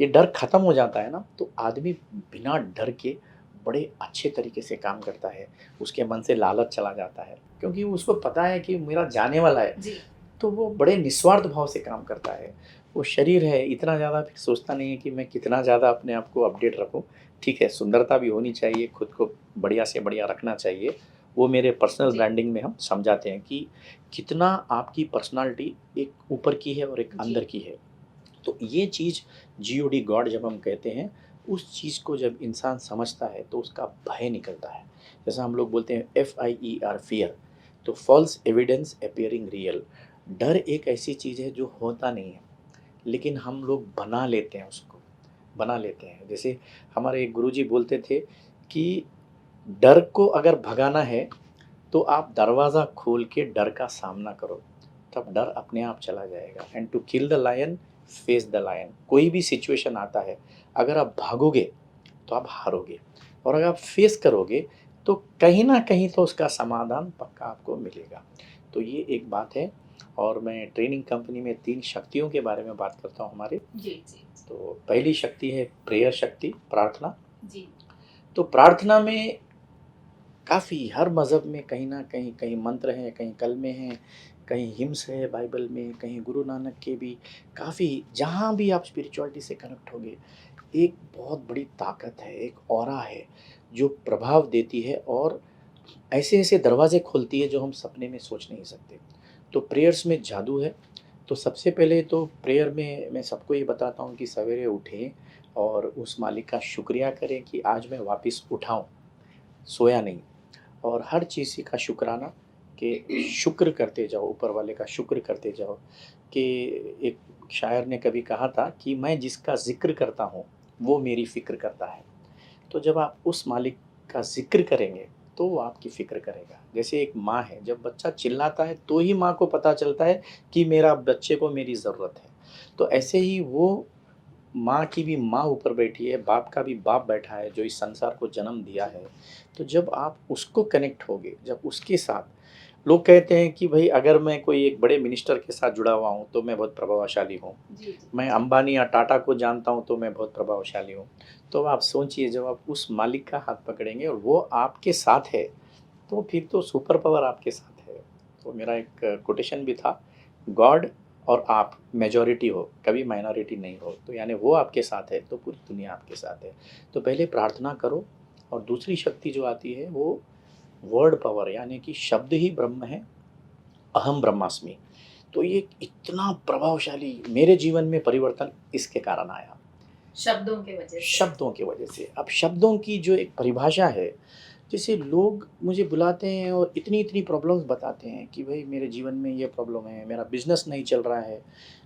ये डर खत्म हो जाता है ना, तो आदमी बिना डर के बड़े अच्छे तरीके से काम करता है। उसके मन से लालच चला जाता है, क्योंकि उसको पता है कि मेरा जाने वाला है, जी। तो वो बड़े निस्वार्थ भाव से काम करता है। वो शरीर है, इतना ज़्यादा फिर सोचता नहीं है कि मैं कितना ज़्यादा अपने आप को अपडेट रखूँ। ठीक है, सुंदरता भी होनी चाहिए, खुद को बढ़िया से बढ़िया रखना चाहिए। वो मेरे पर्सनल जी। ब्रांडिंग में हम समझाते हैं कि कितना आपकी पर्सनैलिटी एक ऊपर की है और एक जी। अंदर की है। तो ये चीज़ जीओडी गॉड जब हम कहते हैं, उस चीज़ को जब इंसान समझता है तो उसका भय निकलता है। जैसा हम लोग बोलते हैं FIER फ़ियर, तो फ़ॉल्स एविडेंस अपीयरिंग रियल। डर एक ऐसी चीज़ है जो होता नहीं है, लेकिन हम लोग बना लेते हैं उसको, बना लेते हैं। जैसे हमारे एक गुरुजी बोलते थे कि डर को अगर भगाना है तो आप दरवाज़ा खोल के डर का सामना करो, तब डर अपने आप चला जाएगा। And to kill the lion, face the lion. कोई भी सिचुएशन आता है, अगर आप भागोगे तो आप हारोगे, और अगर आप फेस करोगे तो कहीं न कहीं तो उसका समाधान पक्का आपको मिलेगा। तो ये एक बात है। और मैं ट्रेनिंग कंपनी में 3 शक्तियों के बारे में बात करता हूँ हमारे। जी। जी। तो पहली शक्ति है प्रेयर शक्ति, प्रार्थना। जी। तो प्रार्थना में काफ़ी हर मज़हब में कहीं न कहीं, कहीं मंत्र हैं, कहीं कलमे हैं, कहीं हिम्स है बाइबल में, कहीं गुरु नानक के भी काफ़ी, जहाँ भी आप स्पिरिचुअलिटी से कनेक्ट होंगे, एक बहुत बड़ी ताकत है, एक ऑरा है, जो प्रभाव देती है और ऐसे-ऐसे दरवाज़े खोलती है जो हम सपने में सोच नहीं सकते। तो प्रेयर्स में जादू है। तो सबसे पहले तो प्रेयर में मैं सबको ये बताता हूँ कि सवेरे उठें और उस मालिक का शुक्रिया करें कि आज मैं वापस उठा हूँ, सोया नहीं। और हर चीज़ का शुक्राना, कि शुक्र करते जाओ, ऊपर वाले का शुक्र करते जाओ। कि एक शायर ने कभी कहा था कि मैं जिसका ज़िक्र करता हूँ, वो मेरी फ़िक्र करता है। तो जब आप उस मालिक का ज़िक्र करेंगे, तो वो आपकी फ़िक्र करेगा। जैसे एक माँ है, जब बच्चा चिल्लाता है तो ही माँ को पता चलता है कि मेरा बच्चे को मेरी ज़रूरत है। तो ऐसे ही वो माँ की भी माँ ऊपर बैठी है, बाप का भी बाप बैठा है, जो इस संसार को जन्म दिया है। तो जब आप उसको कनेक्ट होगे, जब उसके साथ लोग कहते हैं कि भाई अगर मैं कोई एक बड़े मिनिस्टर के साथ जुड़ा हुआ हूँ तो मैं बहुत प्रभावशाली हूँ। जी, जी, मैं जी। अंबानी या टाटा को जानता हूँ तो मैं बहुत प्रभावशाली हूँ। तो आप सोचिए जब आप उस मालिक का हाथ पकड़ेंगे और वो आपके साथ है, तो फिर तो सुपर पावर आपके साथ है। तो मेरा एक कोटेशन भी था, गॉड और आप मेजॉरिटी हो, कभी माइनॉरिटी नहीं हो। तो यानी वो आपके साथ है तो पूरी दुनिया आपके साथ है। तो पहले प्रार्थना करो और दूसरी शक्ति जो आती है वो वर्ड पावर यानी कि शब्द ही ब्रह्म है, अहम ब्रह्मास्मि। तो ये इतना प्रभावशाली मेरे जीवन में परिवर्तन इसके कारण आया, शब्दों के वजह से। शब्दों की वजह से। अब शब्दों की जो एक परिभाषा है, जैसे लोग मुझे बुलाते हैं और इतनी-इतनी प्रॉब्लम्स बताते हैं कि भई मेरे जीवन में ये प्रॉब्लम है, मेरा बिज़नेस नहीं चल रहा है,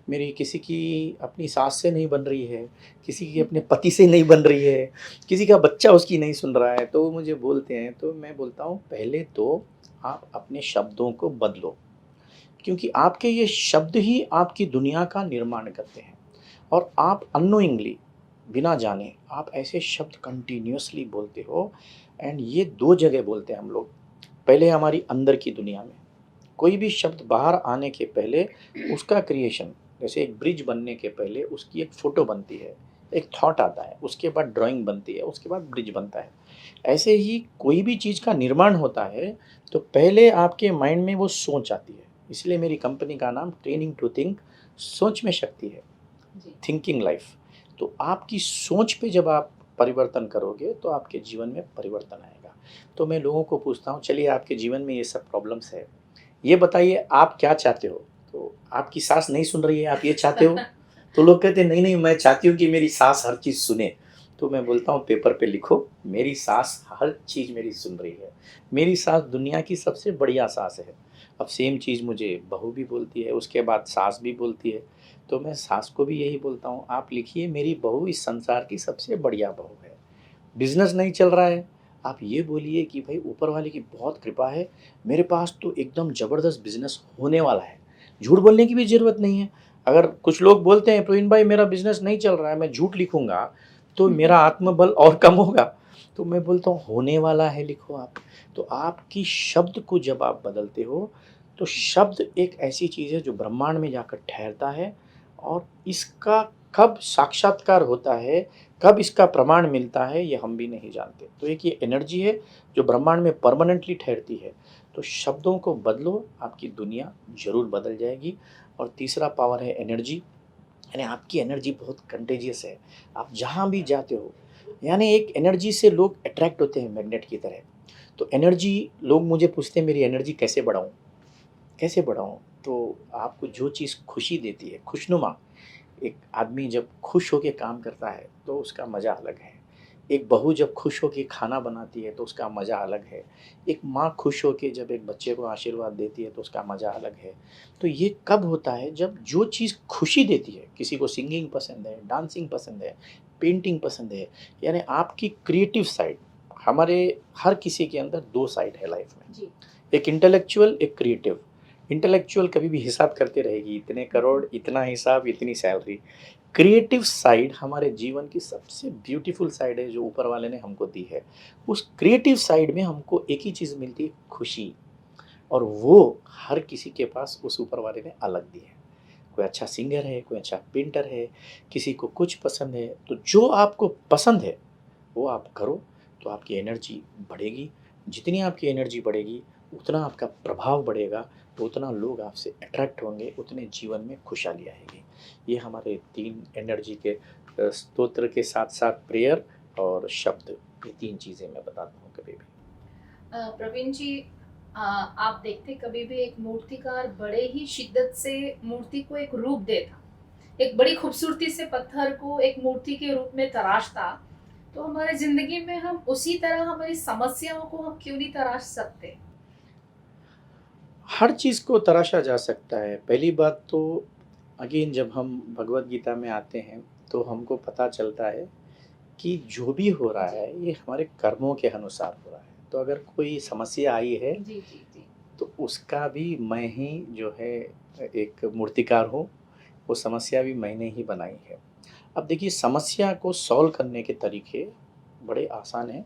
मेरी किसी की अपनी सास से नहीं बन रही है, किसी की अपने पति से नहीं बन रही है, किसी का बच्चा उसकी नहीं सुन रहा है, तो वो मुझे बोलते हैं। तो मैं बोलता हूँ पहले तो आप अपने शब्दों को बदलो, क्योंकि आपके ये शब्द ही आपकी दुनिया का निर्माण करते हैं। और आप अननोइंगली, बिना जाने आप ऐसे शब्द कंटिन्यूअसली बोलते हो। एंड ये 2 जगह बोलते हैं हम लोग। पहले हमारी अंदर की दुनिया में, कोई भी शब्द बाहर आने के पहले उसका क्रिएशन, जैसे एक ब्रिज बनने के पहले उसकी एक फ़ोटो बनती है, एक थॉट आता है, उसके बाद ड्राइंग बनती है, उसके बाद ब्रिज बनता है। ऐसे ही कोई भी चीज़ का निर्माण होता है, तो पहले आपके माइंड में वो सोच आती है। इसलिए मेरी कंपनी का नाम ट्रेनिंग टू थिंक, सोच में शक्ति है, जी। Thinking life. तो आपकी सोच पे जब आप परिवर्तन करोगे तो आपके जीवन में परिवर्तन आएगा। तो मैं लोगों को पूछता हूँ, चलिए आपके जीवन में ये सब प्रॉब्लम्स है, ये बताइए आप क्या चाहते हो? तो आपकी सास नहीं सुन रही है, आप ये चाहते हो? तो लोग कहते हैं नहीं, नहीं मैं चाहती हूँ कि मेरी सास हर चीज़ सुने। तो मैं बोलता हूँ पेपर पे लिखो, मेरी सास हर चीज़ मेरी सुन रही है। मेरी सास दुनिया की सबसे बढ़िया सास है। अब सेम चीज़ मुझे बहू भी बोलती है, उसके बाद सास भी बोलती है। तो मैं सास को भी यही बोलता हूँ, आप लिखिए मेरी बहू इस संसार की सबसे बढ़िया बहू है। बिज़नेस नहीं चल रहा है, आप ये बोलिए कि भाई ऊपर वाले की बहुत कृपा है, मेरे पास तो एकदम ज़बरदस्त बिज़नेस होने वाला है। झूठ बोलने की भी ज़रूरत नहीं है। अगर कुछ लोग बोलते हैं प्रवीण भाई मेरा बिज़नेस नहीं चल रहा है, मैं झूठ लिखूँगा, तो मेरा आत्मबल और कम होगा। तो मैं बोलता हूँ होने वाला है लिखो आप। तो आपकी शब्द को जब आप बदलते हो, तो शब्द एक ऐसी चीज़ है जो ब्रह्मांड में जाकर ठहरता है और इसका कब साक्षात्कार होता है, कब इसका प्रमाण मिलता है ये हम भी नहीं जानते। तो एक ये एनर्जी है जो ब्रह्मांड में परमानेंटली ठहरती है। तो शब्दों को बदलो, आपकी दुनिया ज़रूर बदल जाएगी। और तीसरा पावर है एनर्जी, यानी आपकी एनर्जी बहुत कंटेजियस है। आप जहाँ भी जाते हो, यानी एक एनर्जी से लोग अट्रैक्ट होते हैं मैग्नेट की तरह। तो एनर्जी, लोग मुझे पूछते हैं मेरी एनर्जी कैसे बढ़ाऊँ? कैसे बढ़ाऊँ? तो आपको जो चीज़ खुशी देती है, खुशनुमा, एक आदमी जब खुश होके काम करता है तो उसका मज़ा अलग है। एक बहू जब खुश होके खाना बनाती है तो उसका मज़ा अलग है। एक माँ खुश होके जब एक बच्चे को आशीर्वाद देती है तो उसका मज़ा अलग है। तो ये कब होता है जब जो चीज़ खुशी देती है, किसी को सिंगिंग पसंद है, डांसिंग पसंद है, पेंटिंग पसंद है, यानी आपकी क्रिएटिव साइड, हमारे हर किसी के अंदर 2 साइड है लाइफ में। जी। एक इंटेलेक्चुअल, एक क्रिएटिव। इंटेलेक्चुअल कभी भी हिसाब करते रहेगी, इतने करोड़, इतना हिसाब, इतनी सैलरी। क्रिएटिव साइड हमारे जीवन की सबसे ब्यूटीफुल साइड है जो ऊपर वाले ने हमको दी है। उस क्रिएटिव साइड में हमको एक ही चीज़ मिलती है, खुशी। और वो हर किसी के पास उस ऊपर वाले ने अलग दी है। कोई अच्छा सिंगर है, कोई अच्छा पेंटर है, किसी को कुछ पसंद है। तो जो आपको पसंद है वो आप करो, तो आपकी एनर्जी बढ़ेगी। जितनी आपकी एनर्जी बढ़ेगी, उतना आपका प्रभाव बढ़ेगा, तो उतना लोग आपसे अट्रैक्ट होंगे, उतने जीवन में खुशहाली आएगी। ये हमारे 3 एनर्जी के स्तोत्र के साथ-साथ प्रेयर और शब्द, ये 3 चीज़ें मैं बताता हूँ कभी भी। प्रवीण जी, आप देखते कभी भी एक मूर्तिकार बड़े ही शिद्दत से मूर्ति को एक रूप देता, एक बड़ी खूबसूरती से पत्थर को एक मूर्ति के रूप में तराशता, तो हमारे जिंदगी में हम उसी तरह हमारी समस्याओं को हम क्यों नहीं तराश सकते? हर चीज़ को तराशा जा सकता है। पहली बात तो अगेन जब हम भगवद गीता में आते हैं, तो हमको पता चलता है कि जो भी हो रहा जी, है, ये हमारे कर्मों के अनुसार हो रहा है। तो अगर कोई समस्या आई है, जी, जी, जी। तो उसका भी मैं ही जो है एक मूर्तिकार हूँ, वो समस्या भी मैंने ही बनाई है। अब देखिए समस्या को सॉल्व करने के तरीके बड़े आसान हैं।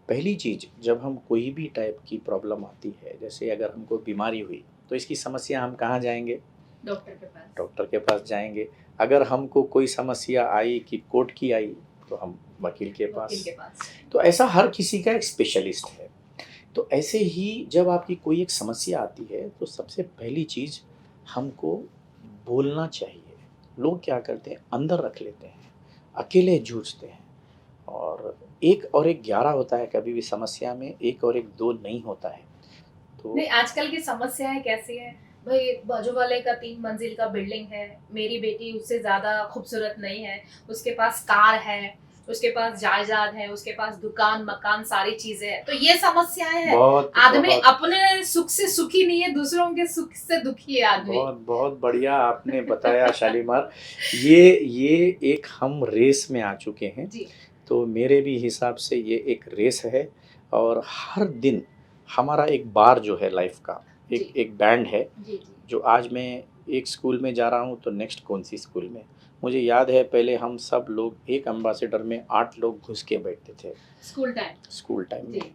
पहली चीज़, जब हम कोई भी टाइप की प्रॉब्लम आती है, जैसे अगर हमको बीमारी हुई, तो इसकी समस्या हम कहाँ जाएँगे? डॉक्टर के पास। डॉक्टर के पास जाएँगे। अगर हमको कोई समस्या आई कि कोर्ट की आई, तो हम वकील के वकील पास। के पास। तो ऐसा हर किसी का एक स्पेशलिस्ट है। तो ऐसे ही जब आपकी कोई एक समस्या आती है, तो सबसे पहली चीज़ हमको बोलना चाहिए। लोग क्या करते हैं, अंदर रख लेते हैं, अकेले जूझते हैं, और 1 और 1 11 होता है, कभी भी समस्या में 1 और 1 2 नहीं होता है। नहीं, तो आजकल की समस्याएँ कैसी हैं? भई बाजू वाले का 3 मंजिल का बिल्डिंग है, मेरी बेटी उससे ज़्यादा खूबसूरत नहीं है, उसके पास कार है, उसके पास जायदाद है, उसके पास दुकान, मकान सारी चीज़ें हैं। तो ये समस्याएँ हैं। बहुत, आदमी बहुत, अपने सुख से सुखी नहीं है, दूसरों के सुख से दुखी है आदमी। बहुत, बहुत बढ़िया आपने बताया शालीमार। ये एक हम रेस में आ चुके हैं। जी, तो मेरे भी हिसाब से ये एक रेस है, और हर दिन हमारा एक बार जो है लाइफ का, जी, एक एक बैंड है, जी, जी। जो आज मैं एक स्कूल में जा रहा हूँ, तो नेक्स्ट कौन-सी स्कूल में। मुझे याद है पहले हम सब लोग एक एम्बेसडर में 8 लोग घुस के बैठते थे स्कूल टाइम। स्कूल टाइम जी, में,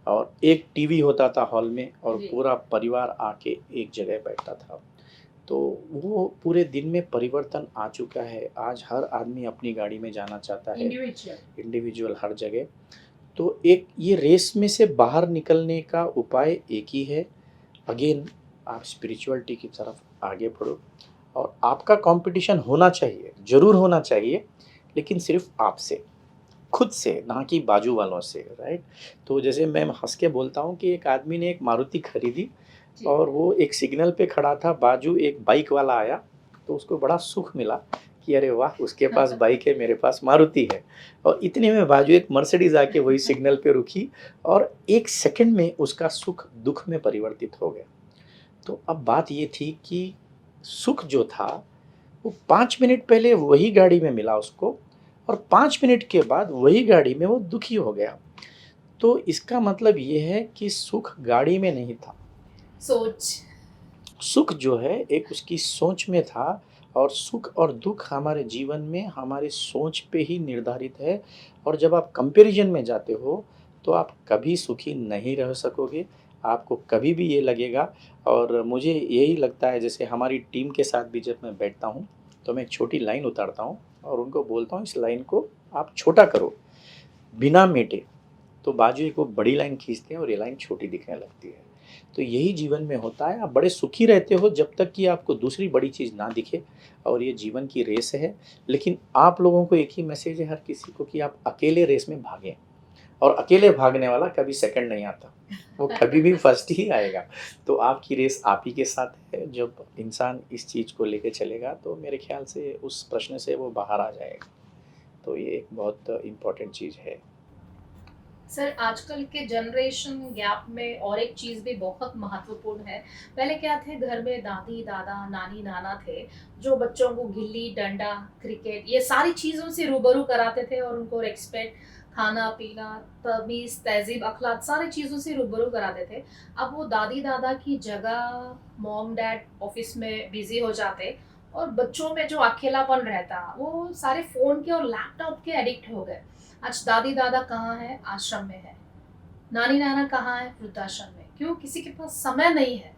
और एक टीवी होता था हॉल में, और जी। पूरा परिवार आके एक जगह बैठता था। तो वो पूरे दिन में परिवर्तन आ चुका है। आज हर आदमी अपनी गाड़ी में जाना चाहता है, इंडिविजुअल। इंडिविजुअल हर जगह। तो एक ये रेस में से बाहर निकलने का उपाय एक ही है। अगेन, आप स्पिरिचुअलिटी की तरफ आगे बढ़ो, और आपका कंपटीशन होना चाहिए, ज़रूर होना चाहिए, लेकिन सिर्फ़ आपसे, खुद से, ना कि बाजू वालों से, राइट? तो जैसे मैं हँस के बोलता हूँ कि एक आदमी ने एक मारुति खरीदी, जी। और वो एक सिग्नल पे खड़ा था, बाजू एक बाइक वाला आया, तो उसको बड़ा सुख मिला कि अरे वाह! उसके पास बाइक है, मेरे पास मारुति है। और इतने में बाजू एक मर्सिडीज़ आके वही सिग्नल पे रुकी, और 1 सेकंड में उसका सुख दुःख में परिवर्तित हो गया। तो अब बात ये थी कि सुख जो था, वो 5 मिनट पहले वही गाड़ी में मिला उसको, और 5 मिनट के बाद वही गाड़ी में वो दुखी हो गया। तो इसका मतलब ये है कि सुख गाड़ी में नहीं था। सोच। सुख जो है एक उसकी सोच में था, और सुख और दुख हमारे जीवन में हमारी सोच पे ही निर्धारित है। और जब आप कंपैरिजन में जाते हो, तो आप कभी सुखी नहीं रह सकोगे। आपको कभी भी ये लगेगा, और मुझे यही लगता है, जैसे हमारी टीम के साथ भी जब मैं बैठता हूँ, तो मैं एक छोटी लाइन उतारता हूँ, और उनको बोलता हूँ इस लाइन को आप छोटा करो, बिना मेटे। तो बाजू एक वो बड़ी लाइन खींचते हैं, और ये लाइन छोटी दिखने लगती है। तो यही जीवन में होता है, आप बड़े सुखी रहते हो जब तक कि आपको दूसरी बड़ी चीज़ ना दिखे, और ये जीवन की रेस है। लेकिन आप लोगों को एक ही मैसेज है हर किसी को, कि आप अकेले रेस में भागें, और अकेले भागने वाला कभी सेकंड नहीं आता, वो कभी भी फर्स्ट ही आएगा। तो आपकी रेस आप ही के साथ है। जब इंसान इस चीज़ को लेके चलेगा, तो मेरे ख्याल से उस प्रश्न से वो बाहर आ जाएगा। तो ये एक बहुत इम्पोर्टेंट चीज़ है। सर, आजकल के जनरेशन गैप में और एक चीज़ भी बहुत महत्वपूर्ण है। पहले क्या थे, घर में दादी दादा नानी नाना थे, जो बच्चों को गिल्ली डंडा क्रिकेट ये सारी चीज़ों से रूबरू कराते थे, और उनको रिस्पेक्ट, खाना पीना, तमीज़ तहजीब अखलाक सारी चीज़ों से रूबरू कराते थे। अब वो दादी दादा की जगह मॉम डैड ऑफिस में बिजी हो जाते, और बच्चों में जो अकेलापन रहता वो सारे फ़ोन के और लैपटॉप के एडिक्ट हो गए। आज दादी दादा कहाँ है, आश्रम में है, नानी नाना कहाँ है, वृद्धाश्रम में। क्यों? किसी के पास समय नहीं है।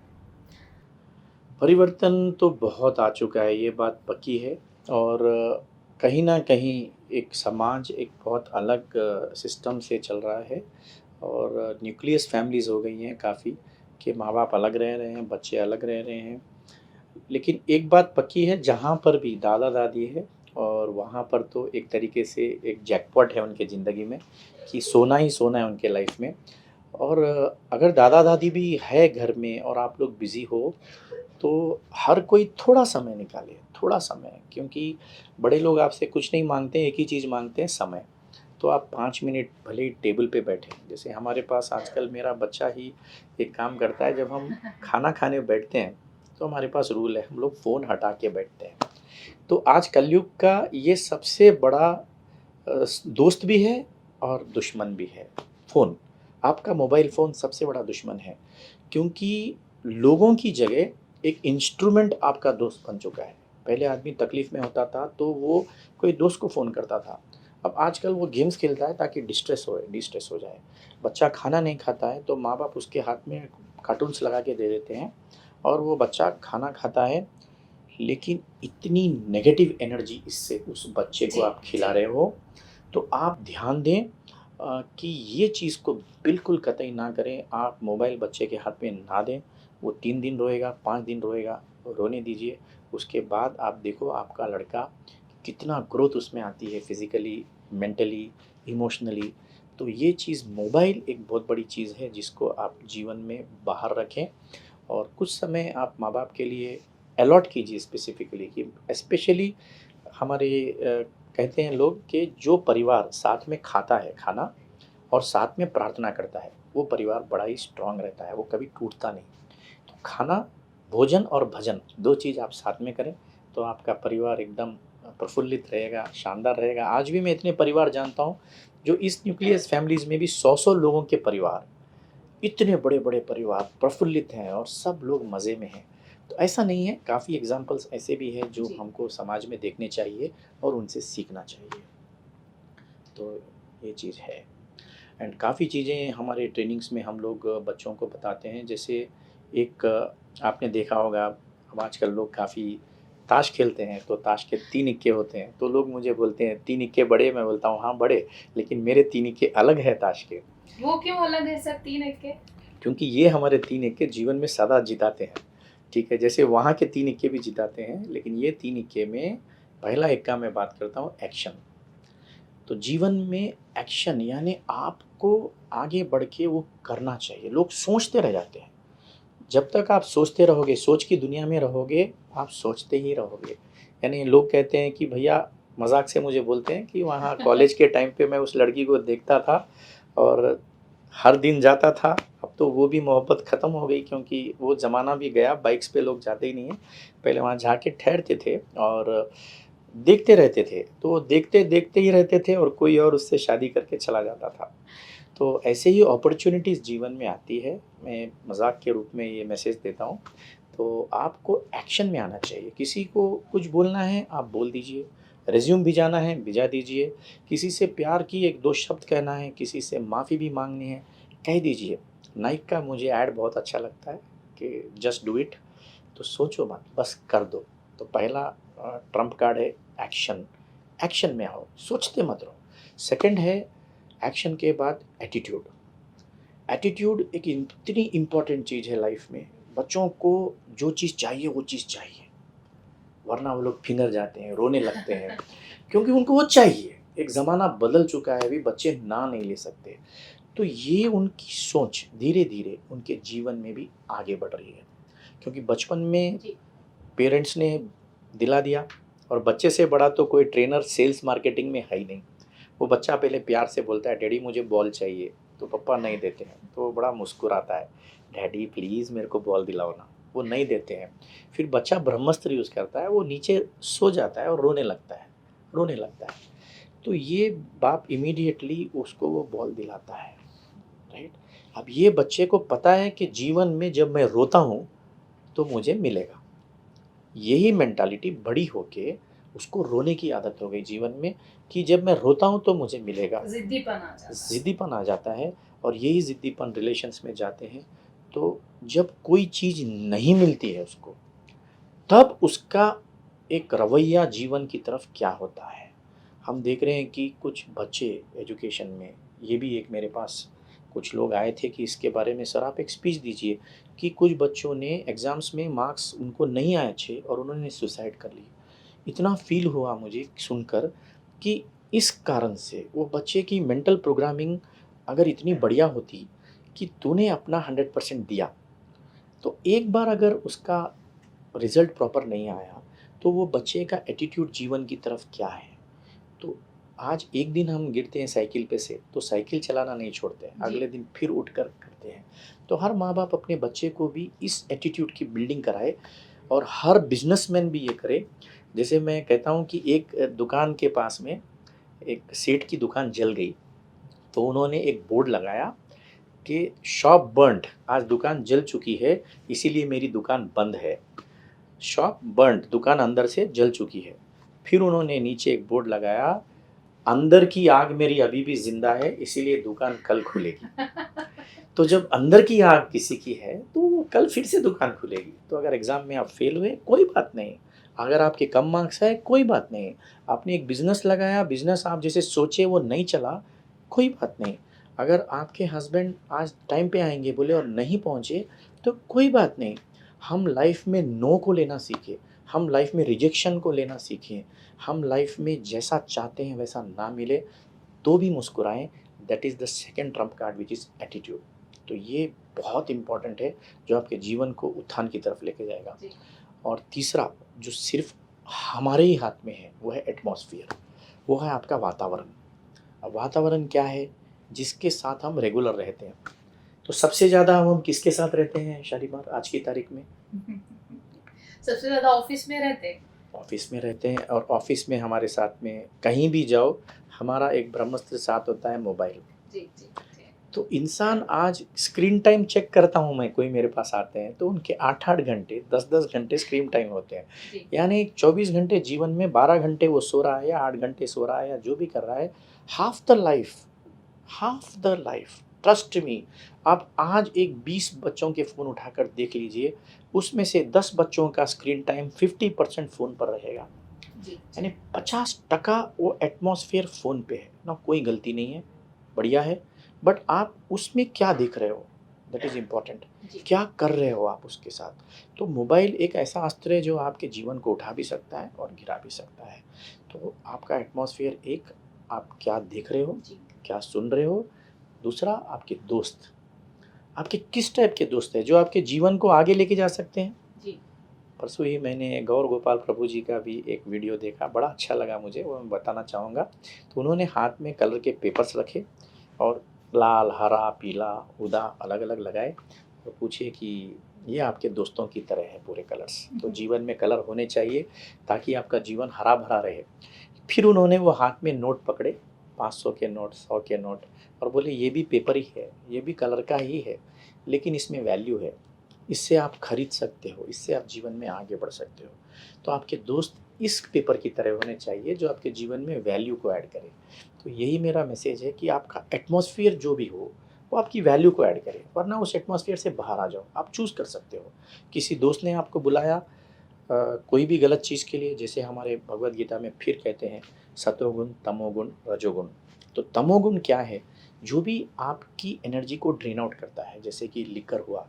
परिवर्तन तो बहुत आ चुका है, ये बात पक्की है। और कहीं न कहीं एक समाज एक बहुत अलग सिस्टम से चल रहा है, और न्यूक्लियस फैमिलीज़ हो गई हैं काफ़ी, कि माँ-बाप अलग रह रहे हैं, बच्चे अलग रह रहे हैं। लेकिन एक बात पक्की है, जहाँ पर भी दादा-दादी है, और वहाँ पर तो एक तरीके से एक जैकपॉट है उनके ज़िंदगी में, कि सोना ही सोना है उनके लाइफ़ में। और अगर दादा-दादी भी है घर में, और आप लोग बिज़ी हो, तो हर कोई थोड़ा समय निकाले, थोड़ा समय, क्योंकि बड़े लोग आपसे कुछ नहीं माँगते हैं, एक ही चीज़ माँगते हैं, समय। तो आप 5 मिनट भले ही टेबल पे बैठें। जैसे हमारे पास आजकल मेरा बच्चा ही एक काम करता है, जब हम खाना खाने बैठते हैं, तो हमारे पास रूल है, हम लोग फ़ोन हटा के बैठते हैं। तो आज कलयुग का ये सबसे बड़ा दोस्त भी है और दुश्मन भी है, फ़ोन। आपका मोबाइल फ़ोन सबसे बड़ा दुश्मन है, क्योंकि लोगों की जगह एक इंस्ट्रूमेंट आपका दोस्त बन चुका है। पहले आदमी तकलीफ़ में होता था, तो वो कोई दोस्त को फ़ोन करता था। अब आजकल वो गेम्स खेलता है ताकि डिस्ट्रेस हो जाए। बच्चा खाना नहीं खाता है तो माँ-बाप उसके हाथ में कार्टून्स लगा के दे देते हैं और वो बच्चा खाना खाता है, लेकिन इतनी नेगेटिव एनर्जी इससे उस बच्चे को जी, आप खिला जी। रहे हो, तो आप ध्यान दें कि ये चीज़ को बिल्कुल कतई ना करें। आप मोबाइल बच्चे के हाथ में ना दें। वो 3 दिन रोएगा, 5 दिन रोएगा, रोने दीजिए। उसके बाद आप देखो आपका लड़का कितना ग्रोथ उसमें आती है फिज़िकली, मेंटली, इमोशनली। तो ये चीज़ मोबाइल एक बहुत बड़ी चीज़ है जिसको आप जीवन में बाहर रखें और कुछ समय आप माँ-बाप के लिए अलॉट कीजिए स्पेसिफ़िकली कि स्पेशली हमारे कहते हैं लोग कि जो परिवार साथ में खाता है खाना और साथ में प्रार्थना करता है, वो परिवार बड़ा ही स्ट्रॉन्ग रहता है, वो कभी टूटता नहीं। तो खाना, भोजन और भजन 2 चीज़ आप साथ में करें, तो आपका परिवार एकदम प्रफुल्लित रहेगा, शानदार रहेगा। आज भी मैं इतने परिवार जानता हूँ, जो इस न्यूक्लियस फैमिलीज़ में भी 100-100 लोगों के परिवार, इतने बड़े-बड़े परिवार प्रफुल्लित हैं और सब लोग मज़े में हैं। तो ऐसा नहीं है, काफ़ी एग्ज़ाम्पल्स ऐसे भी हैं जो जी। हमको समाज में देखने चाहिए और उनसे सीखना चाहिए। तो ये चीज़ है। एंड काफ़ी चीज़ें हमारे ट्रेनिंग्स में हम लोग बच्चों को बताते हैं। जैसे एक आपने देखा होगा, अब आजकल लोग काफ़ी ताश खेलते हैं, तो ताश के 3 इक्के होते हैं। तो लोग मुझे बोलते हैं 3 इक्के बड़े, मैं बोलता हूँ हाँ बड़े, लेकिन मेरे 3 इक्के अलग हैं ताश के। वो क्यों अलग है सर 3 इक्के? क्योंकि ये हमारे 3 इक्के जीवन में सदा जिताते हैं, ठीक है? जैसे वहाँ के 3 इक्के भी जिताते हैं, लेकिन ये 3 इक्के में पहला इक्का मैं बात करता हूँ एक्शन। तो जीवन में एक्शन यानी आपको आगे बढ़ के वो करना चाहिए। लोग सोचते रह जाते हैं। जब तक आप सोचते रहोगे, सोच की दुनिया में रहोगे, आप सोचते ही रहोगे। यानी लोग कहते हैं कि भैया मज़ाक से मुझे बोलते हैं कि वहाँ कॉलेज के टाइम पे मैं उस लड़की को देखता था और हर दिन जाता था। अब तो वो भी मोहब्बत ख़त्म हो गई क्योंकि वो ज़माना भी गया, बाइक्स पे लोग जाते ही नहीं हैं। पहले वहाँ जाके ठहरते थे और देखते रहते थे। तो देखते-देखते ही रहते थे और कोई और उससे शादी करके चला जाता था। तो ऐसे ही अपॉर्च्युनिटीज़ जीवन में आती है। मैं मज़ाक के रूप में ये मैसेज देता हूँ। तो आपको एक्शन में आना चाहिए। किसी को कुछ बोलना है, आप बोल दीजिए। रिज़्यूम भिजाना है, भिजा दीजिए। किसी से प्यार की 1-2 शब्द कहना है, किसी से माफ़ी भी माँगनी है, कह दीजिए। नाइक का मुझे ऐड बहुत अच्छा लगता है कि जस्ट डू इट। तो सोचो मत, बस कर दो। तो पहला ट्रम्प कार्ड है एक्शन। एक्शन में आओ, सोचते मत रहो। सेकंड है एक्शन के बाद एटीट्यूड। एटीट्यूड एक इतनी इम्पोर्टेंट चीज़ है लाइफ में। बच्चों को जो चीज़ चाहिए वो चीज़ चाहिए, वरना वो लोग फिंगर जाते हैं, रोने लगते हैं, क्योंकि उनको वो चाहिए। एक ज़माना बदल चुका है, अभी बच्चे ना नहीं ले सकते। तो ये उनकी सोच धीरे-धीरे उनके जीवन में भी आगे बढ़ रही है, क्योंकि बचपन में जी। पेरेंट्स ने दिला दिया और बच्चे से बड़ा तो कोई ट्रेनर सेल्स मार्केटिंग में है ही नहीं। वो बच्चा पहले प्यार से बोलता है डैडी मुझे बॉल चाहिए, तो पापा नहीं देते हैं, तो वो बड़ा मुस्कुराता है, डैडी प्लीज़ मेरे को बॉल दिलाओ ना, वो नहीं देते हैं। फिर बच्चा ब्रह्मास्त्र यूज़ करता है, वो नीचे सो जाता है और रोने लगता है। तो ये बाप इमीडिएटली उसको वो बॉल दिलाता है, राइट? अब ये बच्चे को पता है कि जीवन में जब मैं रोता हूँ, तो मुझे मिलेगा। यही मेंटालिटी बड़ी होके उसको रोने की आदत हो गई जीवन में कि जब मैं रोता हूँ तो मुझे मिलेगा। ज़िद्दीपन आ जाता है। ज़िद्दीपन आ जाता है और यही ज़िद्दीपन रिलेशंस में जाते हैं। तो जब कोई चीज़ नहीं मिलती है उसको, तब उसका एक रवैया जीवन की तरफ क्या होता है। हम देख रहे हैं कि कुछ बच्चे एजुकेशन में, ये भी एक मेरे पास कुछ लोग आए थे कि इसके बारे में सर आप एक स्पीच दीजिए कि कुछ बच्चों ने एग्ज़ाम्स में मार्क्स उनको नहीं आए अच्छे और उन्होंने सुसाइड कर ली। इतना फ़ील हुआ मुझे सुनकर कि इस कारण से वो बच्चे की मेंटल प्रोग्रामिंग अगर इतनी बढ़िया होती कि तूने अपना 100% दिया, तो एक बार अगर उसका रिज़ल्ट प्रॉपर नहीं आया, तो वो बच्चे का एटीट्यूड जीवन की तरफ क्या है? तो आज एक दिन हम गिरते हैं साइकिल पे से, तो साइकिल चलाना नहीं छोड़ते हैं, जी। अगले दिन फिर उठकर करते हैं। तो हर माँ-बाप अपने बच्चे को भी इस एटीट्यूड की बिल्डिंग कराए और हर बिज़नेसमैन भी ये करे। जैसे मैं कहता हूँ कि एक दुकान के पास में एक सेठ की दुकान जल गई, तो उन्होंने एक बोर्ड लगाया कि शॉप बर्न्ड, आज दुकान जल चुकी है, इसीलिए मेरी दुकान बंद है। शॉप बर्न्ड, दुकान अंदर से जल चुकी है। फिर उन्होंने नीचे एक बोर्ड लगाया, अंदर की आग मेरी अभी भी ज़िंदा है, इसीलिए दुकान कल खुलेगी। तो जब अंदर की आग किसी की है, तो वो कल फिर से दुकान खुलेगी। तो अगर एग्ज़ाम में आप फ़ेल हुए, कोई बात नहीं। अगर आपके कम मार्क्स आए, कोई बात नहीं। आपने एक बिज़नेस लगाया, बिज़नेस आप जैसे सोचे वो नहीं चला, कोई बात नहीं। अगर आपके हस्बैंड आज टाइम पे आएँगे बोले और नहीं पहुँचे, तो कोई बात नहीं। हम लाइफ़ में नो को लेना सीखें, हम लाइफ़ में रिजेक्शन को लेना सीखें, हम लाइफ़ में जैसा चाहते हैं वैसा ना मिले, तो भी मुस्कुराएँ। That is the second trump card which is attitude. तो ये बहुत इम्पोर्टेंट है, जो आपके जीवन को उत्थान की तरफ लेके जाएगा। जी। और तीसरा, जो सिर्फ़ हमारे ही हाथ में है, वो है एटमॉस्फियर, वो है आपका वातावरण। अब वातावरण क्या है? जिसके साथ हम रेगुलर रहते हैं। तो सबसे ज़्यादा हम किसके साथ रहते हैं शालीमार आज की तारीख में? सबसे ज़्यादा ऑफ़िस में रहते हैं। ऑफ़िस में रहते हैं, और ऑफ़िस में हमारे साथ में कहीं भी जाओ, हमारा एक ब्रह्मास्त्र साथ होता है मोबाइल। जी, जी, जी। तो इंसान आज स्क्रीन टाइम चेक करता हूँ मैं, कोई मेरे पास आते हैं तो उनके 8-8 घंटे, 10-10 घंटे स्क्रीन टाइम होते हैं। जी। यानी 24 घंटे जीवन में 12 घंटे वो सो रहा है या 8 घंटे सो रहा है या जो भी कर रहा है, half the life, half the life, trust me. आप आज एक 20 बच्चों के फ़ोन उठाकर देख लीजिए, उसमें से 10 बच्चों का स्क्रीन टाइम 50% फ़ोन पर रहेगा। जी, यानी जी। 50% वो एटमॉस्फेयर फ़ोन पे है ना, कोई गलती नहीं है, बढ़िया है। बट आप उसमें क्या देख रहे हो, दैट इज़ इम्पोर्टेंट। जी। क्या कर रहे हो आप उसके साथ? तो मोबाइल एक ऐसा अस्त्र है जो आपके जीवन को उठा भी सकता है और गिरा भी सकता है। तो आपका एटमॉस्फेयर एक, आप क्या देख रहे हो, जी, क्या सुन रहे हो? दूसरा, आपके दोस्त, आपके किस टाइप के दोस्त हैं जो आपके जीवन को आगे लेके जा सकते हैं? जी। परसों ही मैंने गौर गोपाल प्रभु जी का भी एक वीडियो देखा, बड़ा अच्छा लगा मुझे, वो मैं बताना चाहूँगा। तो उन्होंने हाथ में कलर के पेपर्स रखे और लाल, हरा, पीला, ऊदा अलग-अलग लगाए और पूछे कि ये आपके दोस्तों की तरह है पूरे कलर्स। तो जीवन में कलर होने चाहिए ताकि आपका जीवन हरा-भरा रहे। फिर उन्होंने वो हाथ में नोट पकड़े, 500 के नोट, 100 के नोट, और बोले ये भी पेपर ही है, ये भी कलर का ही है, लेकिन इसमें वैल्यू है। इससे आप खरीद सकते हो, इससे आप जीवन में आगे बढ़ सकते हो। तो आपके दोस्त इस पेपर की तरह होने चाहिए जो आपके जीवन में वैल्यू को ऐड करे। तो यही मेरा मैसेज है कि आपका एटमॉस्फेयर जो भी हो, वो आपकी वैल्यू को ऐड करे, वरना उस एटमॉस्फेयर से बाहर आ जाओ। आप चूज़ कर सकते हो। किसी दोस्त ने आपको बुलाया कोई भी गलत चीज़ के लिए, जैसे हमारे भगवद गीता में फिर कहते हैं सतोगुण, तमोगुण, रजोगुण। तो तमोगुण क्या है? जो भी आपकी एनर्जी को ड्रेन आउट करता है, जैसे कि लिकर हुआ,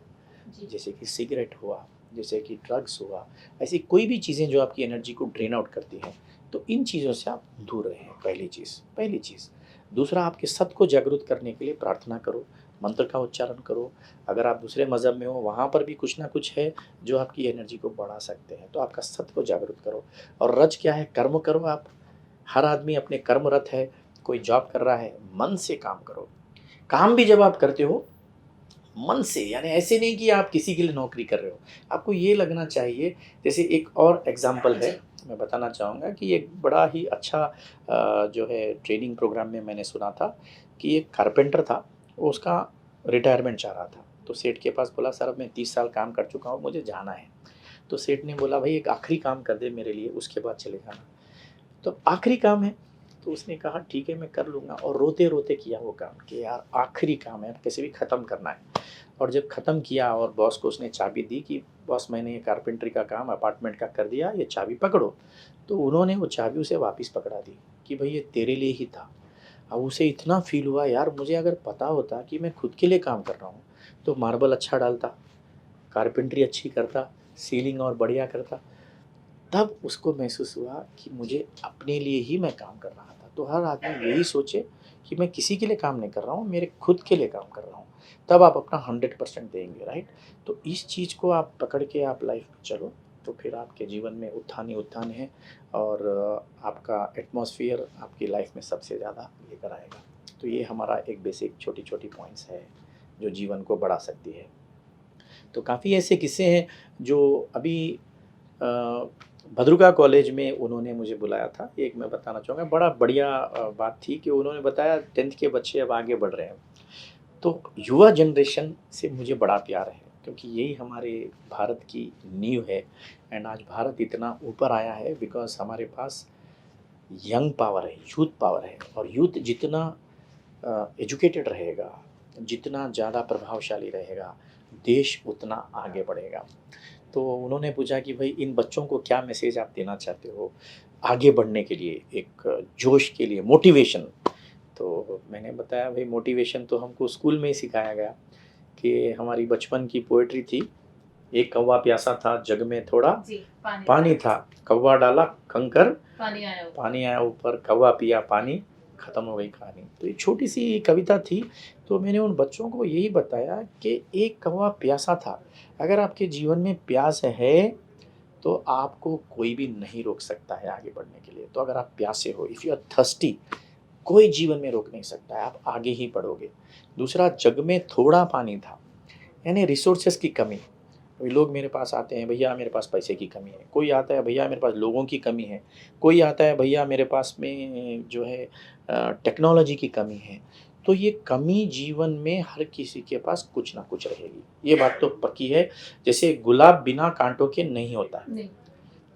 जी। जैसे कि सिगरेट हुआ, जैसे कि ड्रग्स हुआ, ऐसी कोई भी चीज़ें जो आपकी एनर्जी को ड्रेन आउट करती हैं, तो इन चीज़ों से आप दूर रहें, पहली चीज़। दूसरा, आपके सत को जागृत करने के लिए प्रार्थना करो, मंत्र का उच्चारण करो। अगर आप दूसरे मज़हब में हो, वहाँ पर भी कुछ ना कुछ है जो आपकी एनर्जी को बढ़ा सकते हैं, तो आपका सत को जागृत करो। और रज क्या है? कर्म करो आप। हर आदमी अपने कर्मरत है, कोई जॉब कर रहा है, मन से काम करो। काम भी जब आप करते हो मन से, यानी ऐसे नहीं कि आप किसी के लिए नौकरी कर रहे हो। आपको ये लगना चाहिए, जैसे एक और एग्ज़ाम्पल है, जी। मैं बताना चाहूँगा कि एक बड़ा ही अच्छा जो है ट्रेनिंग प्रोग्राम में मैंने सुना था कि एक कारपेंटर था, वो उसका रिटायरमेंट चाह रहा था। तो सेठ के पास बोला, सर अब मैं 30 साल काम कर चुका हूँ, मुझे जाना है। तो सेठ ने बोला, भाई एक आखिरी काम कर दे मेरे लिए, उसके बाद चले जाना। तो आखिरी काम है, तो उसने कहा ठीक है मैं कर लूँगा, और रोते-रोते किया वो काम कि यार आखिरी काम है, कैसे भी ख़त्म करना है। और जब ख़त्म किया और बॉस को उसने चाबी दी कि बॉस मैंने ये कारपेंटरी का काम अपार्टमेंट का कर दिया, ये चाबी पकड़ो। तो उन्होंने वो चाबी उसे वापस पकड़ा दी कि भई ये तेरे लिए ही था। अब उसे इतना फ़ील हुआ, यार मुझे अगर पता होता कि मैं खुद के लिए काम कर रहा हूँ, तो मार्बल अच्छा डालता, कारपेंटरी अच्छी करता, सीलिंग और बढ़िया करता। तब उसको महसूस हुआ कि जी। मुझे अपने लिए ही मैं काम कर रहा था। तो हर आदमी यही सोचे कि मैं किसी के लिए काम नहीं कर रहा हूँ, मेरे खुद के लिए काम कर रहा हूँ। तब आप अपना 100% देंगे, राइट? तो इस चीज़ को आप पकड़ के आप लाइफ में चलो, तो फिर आपके जीवन में उत्थान ही उत्थान है, और आपका एटमॉस्फेयर आपकी लाइफ में सबसे ज़्यादा लेकर आएगा। तो ये हमारा एक बेसिक छोटी-छोटी पॉइंट्स है, जो जीवन को बढ़ा सकती है। तो काफ़ी ऐसे किस्से हैं जो अभी अ, भद्रुका कॉलेज में उन्होंने मुझे बुलाया था। एक मैं बताना चाहूँगा, बड़ा बढ़िया बात थी कि उन्होंने बताया 10th के बच्चे अब आगे बढ़ रहे हैं। तो युवा जनरेशन से मुझे बड़ा प्यार है, क्योंकि यही हमारे भारत की नींव है। एंड आज भारत इतना ऊपर आया है बिकॉज़ हमारे पास यंग पावर है, यूथ पावर है, और यूथ जितना एजुकेटेड रहेगा, जितना ज़्यादा प्रभावशाली रहेगा, देश उतना आगे बढ़ेगा। तो उन्होंने पूछा कि भाई इन बच्चों को क्या मैसेज आप देना चाहते हो आगे बढ़ने के लिए, एक जोश के लिए, मोटिवेशन। तो मैंने बताया भाई मोटिवेशन तो हमको स्कूल में ही सिखाया गया कि हमारी बचपन की पोएट्री थी, एक कौवा प्यासा था जग में थोड़ा जी, पानी पानी था, कौवा डाला कंकर, पानी पानी आया ऊपर, कौवा पिया पानी, खत्म हो गई कहानी। तो ये छोटी सी कविता थी। तो मैंने उन बच्चों को यही बताया कि एक कौवा प्यासा था, अगर आपके जीवन में प्यास है तो आपको कोई भी नहीं रोक सकता है आगे बढ़ने के लिए। तो अगर आप प्यासे हो, इफ़ यू आर थर्स्टी, कोई जीवन में रोक नहीं सकता है, आप आगे ही बढ़ोगे। दूसरा, जग में थोड़ा पानी था, यानी रिसोर्सेज की कमी। अभी लोग मेरे पास आते हैं, भैया मेरे पास पैसे की कमी है, कोई आता है भैया मेरे पास लोगों की कमी है, कोई आता है भैया मेरे पास में जो है टेक्नोलॉजी की कमी है। तो ये कमी जीवन में हर किसी के पास कुछ ना कुछ रहेगी, ये बात तो पक्की है। जैसे गुलाब बिना कांटों के नहीं होता, नहीं।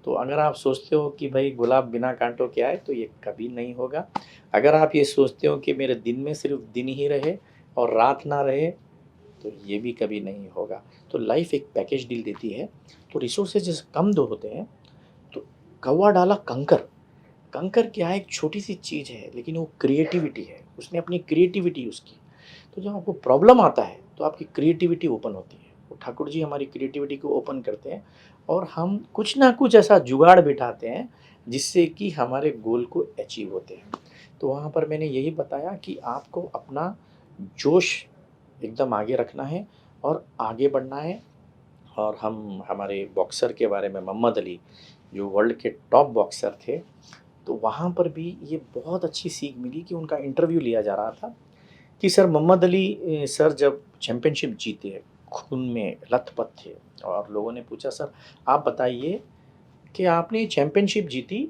तो अगर आप सोचते हो कि भाई गुलाब बिना कांटों के आए, तो ये कभी नहीं होगा। अगर आप ये सोचते हो कि मेरे दिन में सिर्फ दिन ही रहे और रात ना रहे, तो ये भी कभी नहीं होगा। तो लाइफ एक पैकेज डील देती है। तो रिसोर्सेज जैसे कम दो होते हैं, तो कौवा डाला कंकर। कंकर क्या है, एक छोटी सी चीज़ है, लेकिन वो क्रिएटिविटी है, उसने अपनी क्रिएटिविटी यूज़ की। तो जब आपको प्रॉब्लम आता है तो आपकी क्रिएटिविटी ओपन होती है, वो ठाकुर जी हमारी क्रिएटिविटी को ओपन करते हैं, और हम कुछ ना कुछ ऐसा जुगाड़ बिठाते हैं जिससे कि हमारे गोल को अचीव होते हैं। तो वहाँ पर मैंने यही बताया कि आपको अपना जोश एकदम आगे रखना है और आगे बढ़ना है। और हम हमारे बॉक्सर के बारे में, मोहम्मद अली जो वर्ल्ड के टॉप बॉक्सर थे, तो वहाँ पर भी ये बहुत अच्छी सीख मिली कि उनका इंटरव्यू लिया जा रहा था कि सर मोहम्मद अली सर जब चैम्पियनशिप जीते, खून में लथपथ थे, और लोगों ने पूछा सर आप बताइए कि आपने चैम्पियनशिप जीती,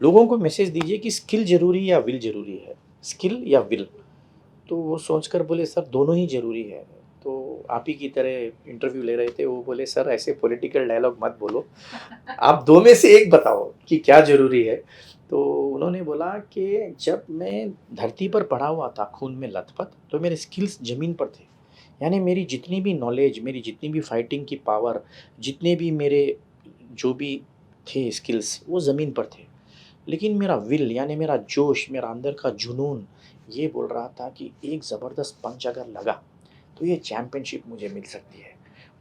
लोगों को मैसेज दीजिए कि स्किल ज़रूरी या विल ज़रूरी है, स्किल या विल। तो वो सोचकर बोले सर दोनों ही ज़रूरी है। तो आप ही की तरह इंटरव्यू ले रहे थे, वो बोले सर ऐसे पॉलिटिकल डायलॉग मत बोलो, आप दो में से एक बताओ कि क्या ज़रूरी है। तो उन्होंने बोला कि जब मैं धरती पर पड़ा हुआ था खून में लथपथ, तो मेरे स्किल्स ज़मीन पर थे, यानी मेरी जितनी भी नॉलेज, मेरी जितनी भी फाइटिंग की पावर, जितने भी मेरे जो भी थे स्किल्स, वो ज़मीन पर थे। लेकिन मेरा विल, यानी मेरा जोश, मेरा अंदर का जुनून ये बोल रहा था कि एक ज़बरदस्त पंच अगर लगा तो ये चैम्पियनशिप मुझे मिल सकती है।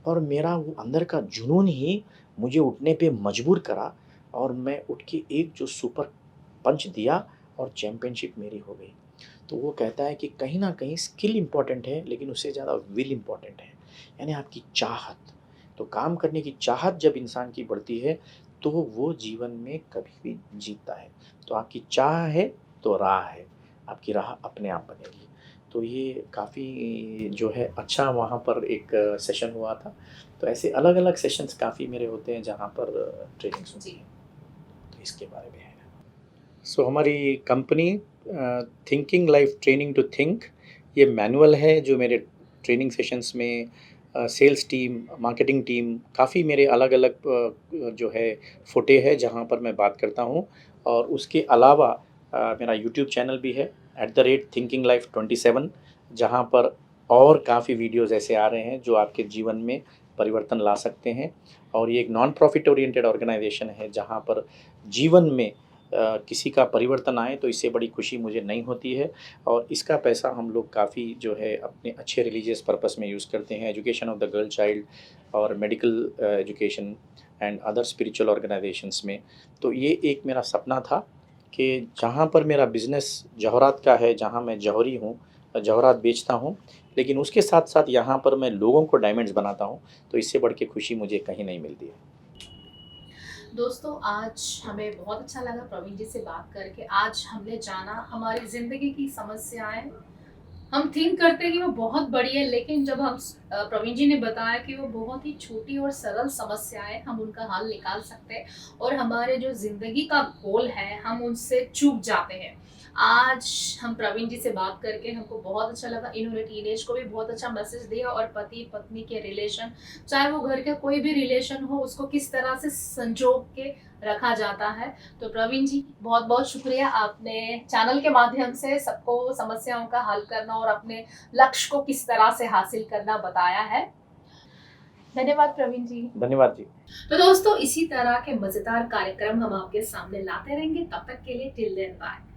और मेरा वो अंदर का जुनून ही मुझे उठने पे मजबूर करा, और मैं उठ के एक जो सुपर पंच दिया और चैम्पियनशिप मेरी हो गई। तो वो कहता है कि कहीं न कहीं स्किल इम्पॉर्टेंट है, लेकिन उससे ज़्यादा विल इम्पॉर्टेंट है, यानी आपकी चाहत। तो काम करने की चाहत जब इंसान की बढ़ती है, तो वो जीवन में कभी भी जीतता है। तो आपकी चाह है तो राह है, आपकी राह अपने आप बनेगी। तो ये काफ़ी जो है अच्छा वहाँ पर एक सेशन हुआ था। तो ऐसे अलग-अलग सेशंस काफ़ी मेरे होते हैं जहाँ पर ट्रेनिंग्स होती जी। हैं। तो इसके बारे में है। सो हमारी company thinking life training to think, ये मैनुअल है जो मेरे ट्रेनिंग सेशंस में सेल्स टीम, मार्केटिंग टीम, काफ़ी मेरे अलग-अलग जो है फुटे हैं जहाँ पर मैं बात करता हूँ। और उसके अलावा मेरा यूट्यूब चैनल भी है @thinkinglife27, जहाँ पर और काफ़ी वीडियोज़ ऐसे आ रहे हैं जो आपके जीवन में परिवर्तन ला सकते हैं। और ये एक नॉन प्रॉफिट ओरिएंटेड ऑर्गेनाइजेशन है जहाँ पर जीवन में किसी का परिवर्तन आए तो इससे बड़ी खुशी मुझे नहीं होती है। और इसका पैसा हम लोग काफ़ी जो है अपने अच्छे रिलीजियस पर्पस में यूज़ करते हैं, education of the girl child और medical education and other spiritual organisations में। तो ये एक मेरा सपना था कि जहाँ पर मेरा बिज़नेस जौहरात का है, जहाँ मैं जौहरी हूँ, जौहरात बेचता हूँ, लेकिन उसके साथ-साथ यहाँ पर मैं लोगों को डायमंड्स बनाता हूँ, तो इससे बढ़ के खुशी मुझे कहीं नहीं मिलती है। दोस्तों, आज हमें बहुत अच्छा लगा प्रवीण जी से बात करके। आज हमने जाना हमारी ज़िंदगी की समस्याएँ। हम थिंक करते हैं कि वो बहुत बड़ी है, लेकिन जब हम प्रवीण जी ने बताया कि वो बहुत ही छोटी और सरल समस्याएँ, हम उनका हल निकाल सकते हैं और हमारे जो ज़िंदगी का गोल है, हम उनसे चूक जाते हैं। आज हम प्रवीण जी से बात करके हमको बहुत अच्छा लगा। इन्होंने टीनेज को भी बहुत अच्छा मैसेज दिया और पति पत्नी के रिलेशन, चाहे वो घर का कोई भी रिलेशन हो, उसको किस तरह से संजोग के रखा जाता है। तो प्रवीण जी बहुत बहुत शुक्रिया, आपने चैनल के माध्यम से सबको समस्याओं का हल करना और अपने लक्ष्य को किस तरह से हासिल करना बताया है। धन्यवाद प्रवीण जी। धन्यवाद जी। तो दोस्तों, इसी तरह के मजेदार कार्यक्रम हम आपके सामने लाते रहेंगे। तब तक के लिए टिल देन बाय।